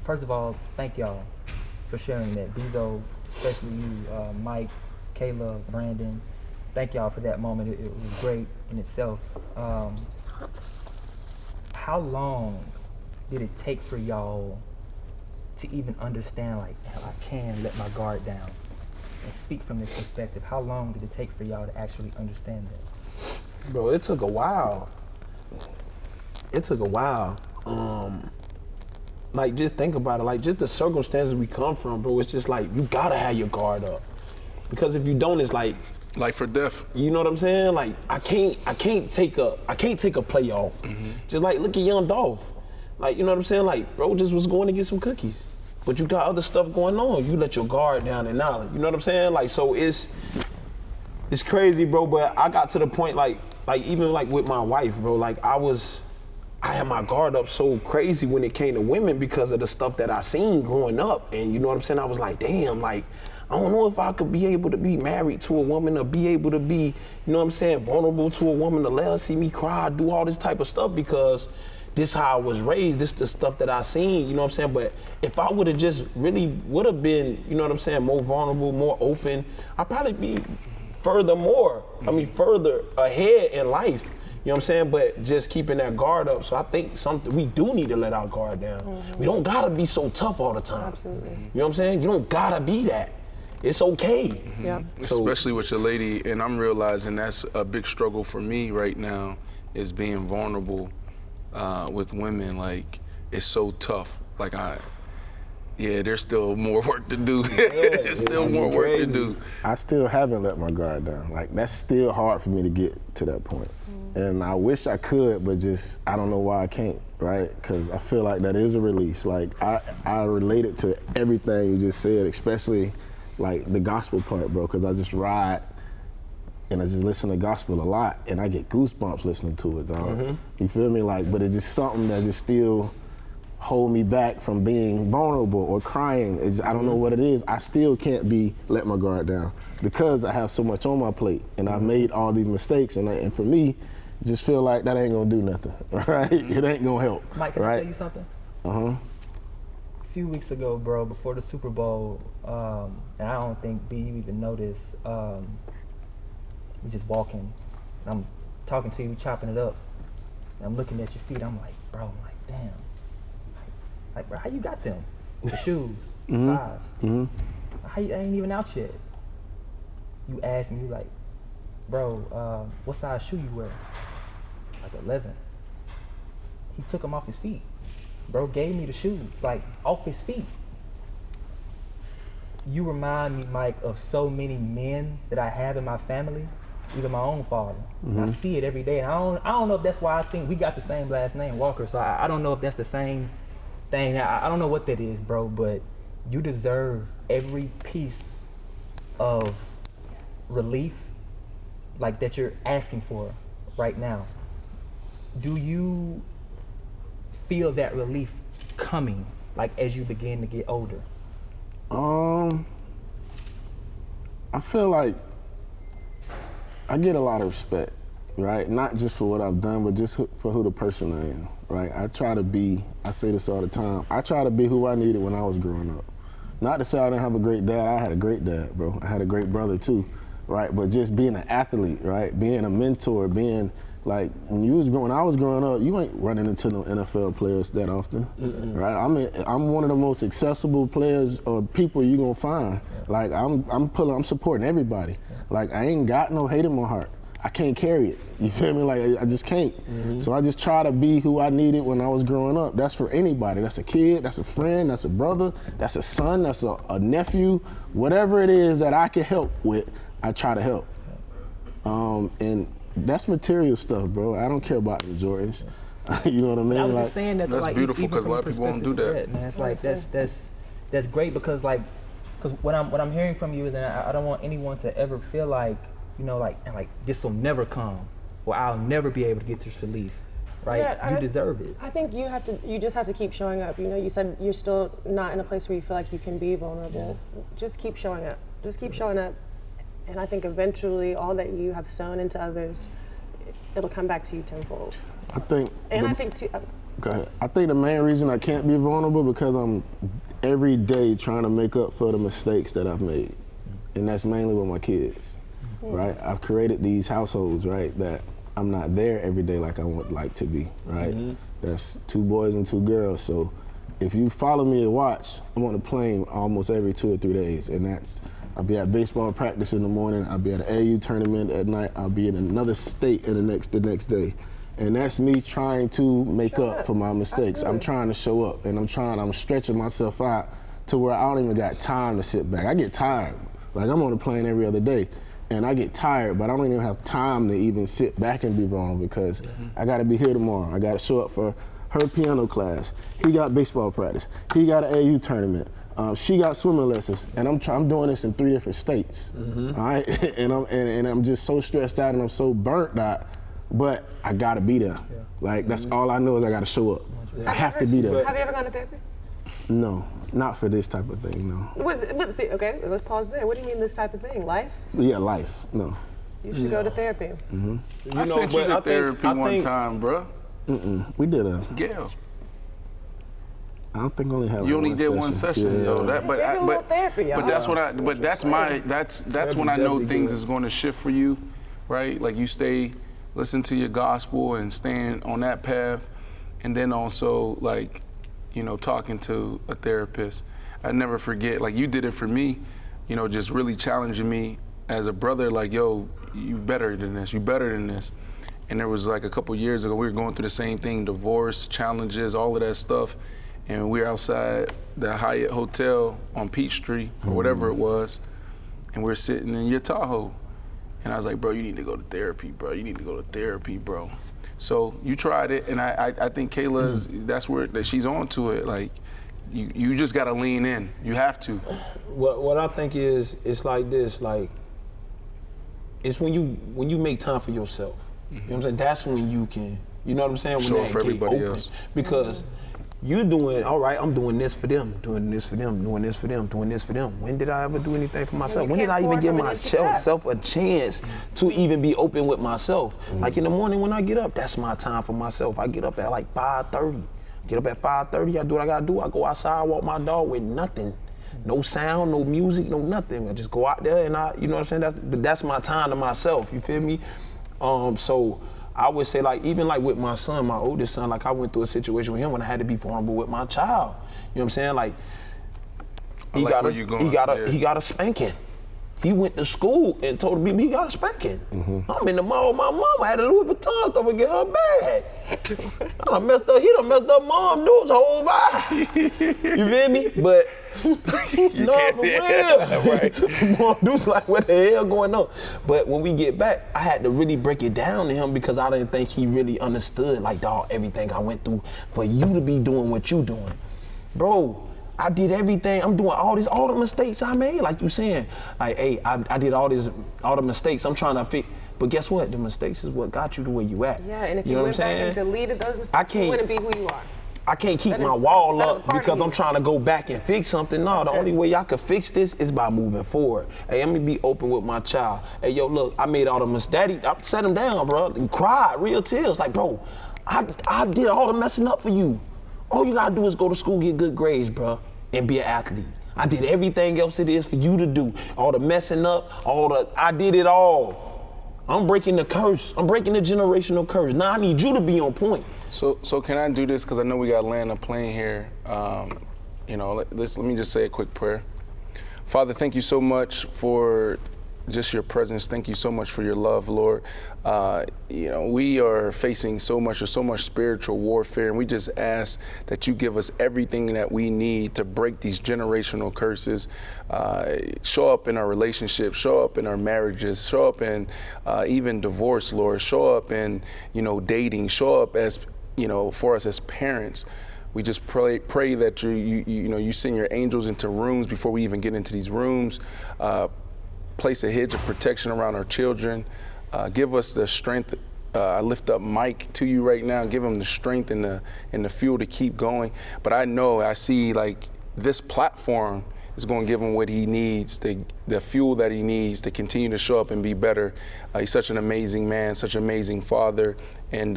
first of all, thank y'all for sharing that. Bezo, especially you, Mike, Kayla, Brandon. Thank y'all for that moment. It was great in itself. How long did it take for y'all to even understand, like, I can let my guard down and speak from this perspective? How long did it take for y'all to actually understand that? Bro, it took a while. Like, just think about it. Like, just the circumstances we come from, bro. It's just like, you gotta have your guard up. Because if you don't, it's like, Life or death. you know what I'm saying? Like, I can't take a playoff. Just like, look at Young Dolph. Like, you know what I'm saying? Like, bro just was going to get some cookies. But you got other stuff going on. You let your guard down and now, you know what I'm saying? Like, so it's crazy, bro. But I got to the point, like even like with my wife, bro, like I had my guard up so crazy when it came to women because of the stuff that I seen growing up. And you know what I'm saying? I was like, damn, like, I don't know if I could be able to be married to a woman or be able to be, you know what I'm saying, vulnerable to a woman, to let her see me cry, do all this type of stuff because this how I was raised, this the stuff that I seen, you know what I'm saying? But if I would have just really would have been, you know what I'm saying, more vulnerable, more open, I'd probably be further ahead in life. You know what I'm saying? But just keeping that guard up. So I think we do need to let our guard down. We don't gotta be so tough all the time. Absolutely. You know what I'm saying? You don't gotta be that. It's okay. Yeah. Especially with your lady, and I'm realizing that's a big struggle for me right now, is being vulnerable with women. Like, it's so tough. Like, there's still more work to do. There's still more work to do. I still haven't let my guard down. Like, that's still hard for me to get to that point. And I wish I could, but just, I don't know why I can't, right? Because I feel like that is a release. Like, I relate it to everything you just said, especially like the gospel part, bro, because I just ride and I just listen to gospel a lot and I get goosebumps listening to it, dog. You feel me? Like, but it's just something that just still hold me back from being vulnerable or crying. I don't know what it is. I still can't let my guard down because I have so much on my plate and I've made all these mistakes and for me, I just feel like that ain't gonna do nothing, right? It ain't gonna help, Mike, can I right? tell you something? A few weeks ago, bro, before the Super Bowl, and I don't think B, you even noticed, we just walking, and I'm talking to you, chopping it up, and I'm looking at your feet, I'm like, bro, damn. Like, bro, how you got them? The shoes, 5s. How you ain't even out yet? You asked me, you like, bro, what size shoe you wear? Like 11. He took them off his feet. Bro gave me the shoes, like, off his feet. You remind me, Mike, of so many men that I have in my family, even my own father. I see it every day, and I don't know if that's why I think we got the same last name, Walker, so I don't know if that's the same thing. I don't know what that is, bro, but you deserve every piece of relief, like, that you're asking for right now. Do you feel that relief coming, like, as you begin to get older? I feel like I get a lot of respect, right? Not just for what I've done, but just for who the person I am, right? I say this all the time, I try to be who I needed when I was growing up. Not to say I didn't have a great dad, I had a great dad, bro. I had a great brother too. right? But just being an athlete, right? Being a mentor, being like when I was growing up, you ain't running into no NFL players that often, right? I'm one of the most accessible players or people you gonna find. Like I'm supporting everybody. Like I ain't got no hate in my heart. I can't carry it. You feel me? Like I just can't. So I just try to be who I needed when I was growing up. That's for anybody. That's a kid, that's a friend, that's a brother, that's a son, that's a nephew. Whatever it is that I can help with, I try to help. And that's material stuff, bro. I don't care about the Jordans. You know what I mean? I was just saying that that's like, beautiful even because a lot of people won't do that. Man, it's like that's great because what I'm hearing from you is that I don't want anyone to ever feel like, you know, like this will never come, or I'll never be able to get this relief, right? Yeah, you deserve it. I think you just have to keep showing up. You know, you said you're still not in a place where you feel like you can be vulnerable. Just keep showing up. Just keep showing up. And I think eventually all that you have sown into others, it'll come back to you tenfold. I think. Go ahead. I think the main reason I can't be vulnerable because I'm every day trying to make up for the mistakes that I've made. And that's mainly with my kids, right? I've created these households, right, that I'm not there every day like I would like to be, right? That's 2 boys and 2 girls. So if you follow me and watch, I'm on a plane almost every 2 or 3 days. And I'll be at baseball practice in the morning, I'll be at an AU tournament at night, I'll be in another state in the next day. And that's me trying to make up for my mistakes. Absolutely. I'm trying to show up and I'm stretching myself out to where I don't even got time to sit back. I get tired. Like I'm on a plane every other day and I get tired, but I don't even have time to even sit back and be vulnerable because I gotta be here tomorrow. I gotta show up for her piano class. He got baseball practice. He got an AU tournament. She got swimming lessons, and I'm doing this in 3 different states. All right, and I'm just so stressed out and I'm so burnt out, but I gotta be there. Like that's all I know is I gotta show up. I have to be there. Have you ever gone to therapy? No, not for this type of thing. No. See, okay, let's pause there. What do you mean this type of thing? Life? Yeah, life. No. You should go to therapy. I sent you to therapy one time, bro. We did a. Gail. I don't think I only had. You only did one session, yo. Therapy, y'all. But that's what that's when I know things is going to shift for you, right? Like you listen to your gospel and stand on that path, and then also like, you know, talking to a therapist. I never forget, like you did it for me, you know, just really challenging me as a brother, like, yo, you better than this, you better than this. And there was like a couple years ago, we were going through the same thing, divorce, challenges, all of that stuff. And we were outside the Hyatt Hotel on Peachtree, or whatever it was, and we're sitting in your Tahoe. And I was like, bro, you need to go to therapy, bro. You need to go to therapy, bro. So you tried it, and I think Kayla's, that's where she's on to it. Like, you just gotta lean in. You have to. What I think is, it's like this, like, it's when you make time for yourself. You know what I'm saying? That's when you can, you know what I'm saying? When show for everybody else. Because you doing, all right, I'm doing this for them, doing this for them, doing this for them, doing this for them. When did I ever do anything for myself? When did I even give myself a chance to even be open with myself? Like in the morning when I get up, that's my time for myself. I get up at like 5:30. Get up at 5:30, I do what I gotta do. I go outside, walk my dog with nothing. No sound, no music, no nothing. I just go out there and you know what I'm saying? That's my time to myself, you feel me? So I would say, like, even like with my son, my oldest son, like I went through a situation with him when I had to be vulnerable with my child. You know what I'm saying? Like, he got a spanking. He went to school and told me he got a spanking. I'm in the mall with my mom. I had a Louis Vuitton stuff to get her bag. He done messed up mom dude's whole vibe. You feel me? But no, for real. Right. Mom dude's like, what the hell going on? But when we get back, I had to really break it down to him because I didn't think he really understood, like, dog, everything I went through for you to be doing what you doing. Bro, I did everything. I'm doing all the mistakes I made, like you saying. Like, hey, I did all the mistakes. I'm trying to fix. But guess what? The mistakes is what got you to where you at. Yeah, and if you went back and deleted those mistakes, you wouldn't be who you are. I can't keep my wall up because I'm trying to go back and fix something. No, the only way I could fix this is by moving forward. Hey, let me be open with my child. Hey, yo, look, I made all the mistakes. Daddy, I sat him down, bro, and cried, real tears. Like, bro, I did all the messing up for you. All you gotta do is go to school, get good grades, bro, and be an athlete. I did everything else it is for you to do. All the messing up, I did it all. I'm breaking the curse. I'm breaking the generational curse. Now I need you to be on point. So can I do this? Because I know we got to land a plane here. Let me just say a quick prayer. Father, thank you so much for just your presence. Thank you so much for your love, Lord. We are facing so much spiritual warfare, and we just ask that you give us everything that we need to break these generational curses. Show up in our relationships, show up in our marriages, show up in even divorce, Lord. Show up in, dating, show up as, for us as parents. We just pray that you send your angels into rooms before we even get into these rooms. Place a hedge of protection around our children. Give us the strength. I lift up Mike to you right now. Give him the strength and the fuel to keep going. But I see like this platform is going to give him what he needs, the fuel that he needs to continue to show up and be better. He's such an amazing man, such an amazing father, and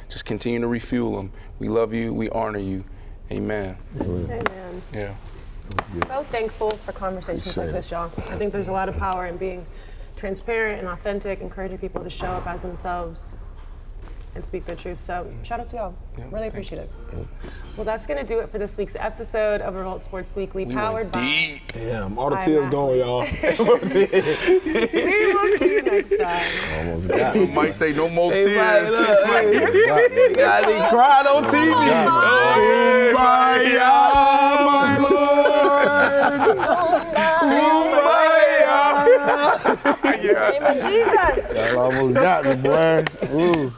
just continue to refuel him. We love you. We honor you. Amen. Amen. Yeah. So thankful for conversations like this, y'all. I think there's a lot of power in being transparent and authentic, encouraging people to show up as themselves and speak their truth. So shout out to y'all. Really appreciate it. Well, that's going to do it for this week's episode of REVOLT Sports Weekly, powered by... Damn, all the tears going, y'all. We will see you next time. Almost got me. Might say no more tears. Got me cried on TV. My Lord. Name of Jesus. That almost got me, boy. Ooh.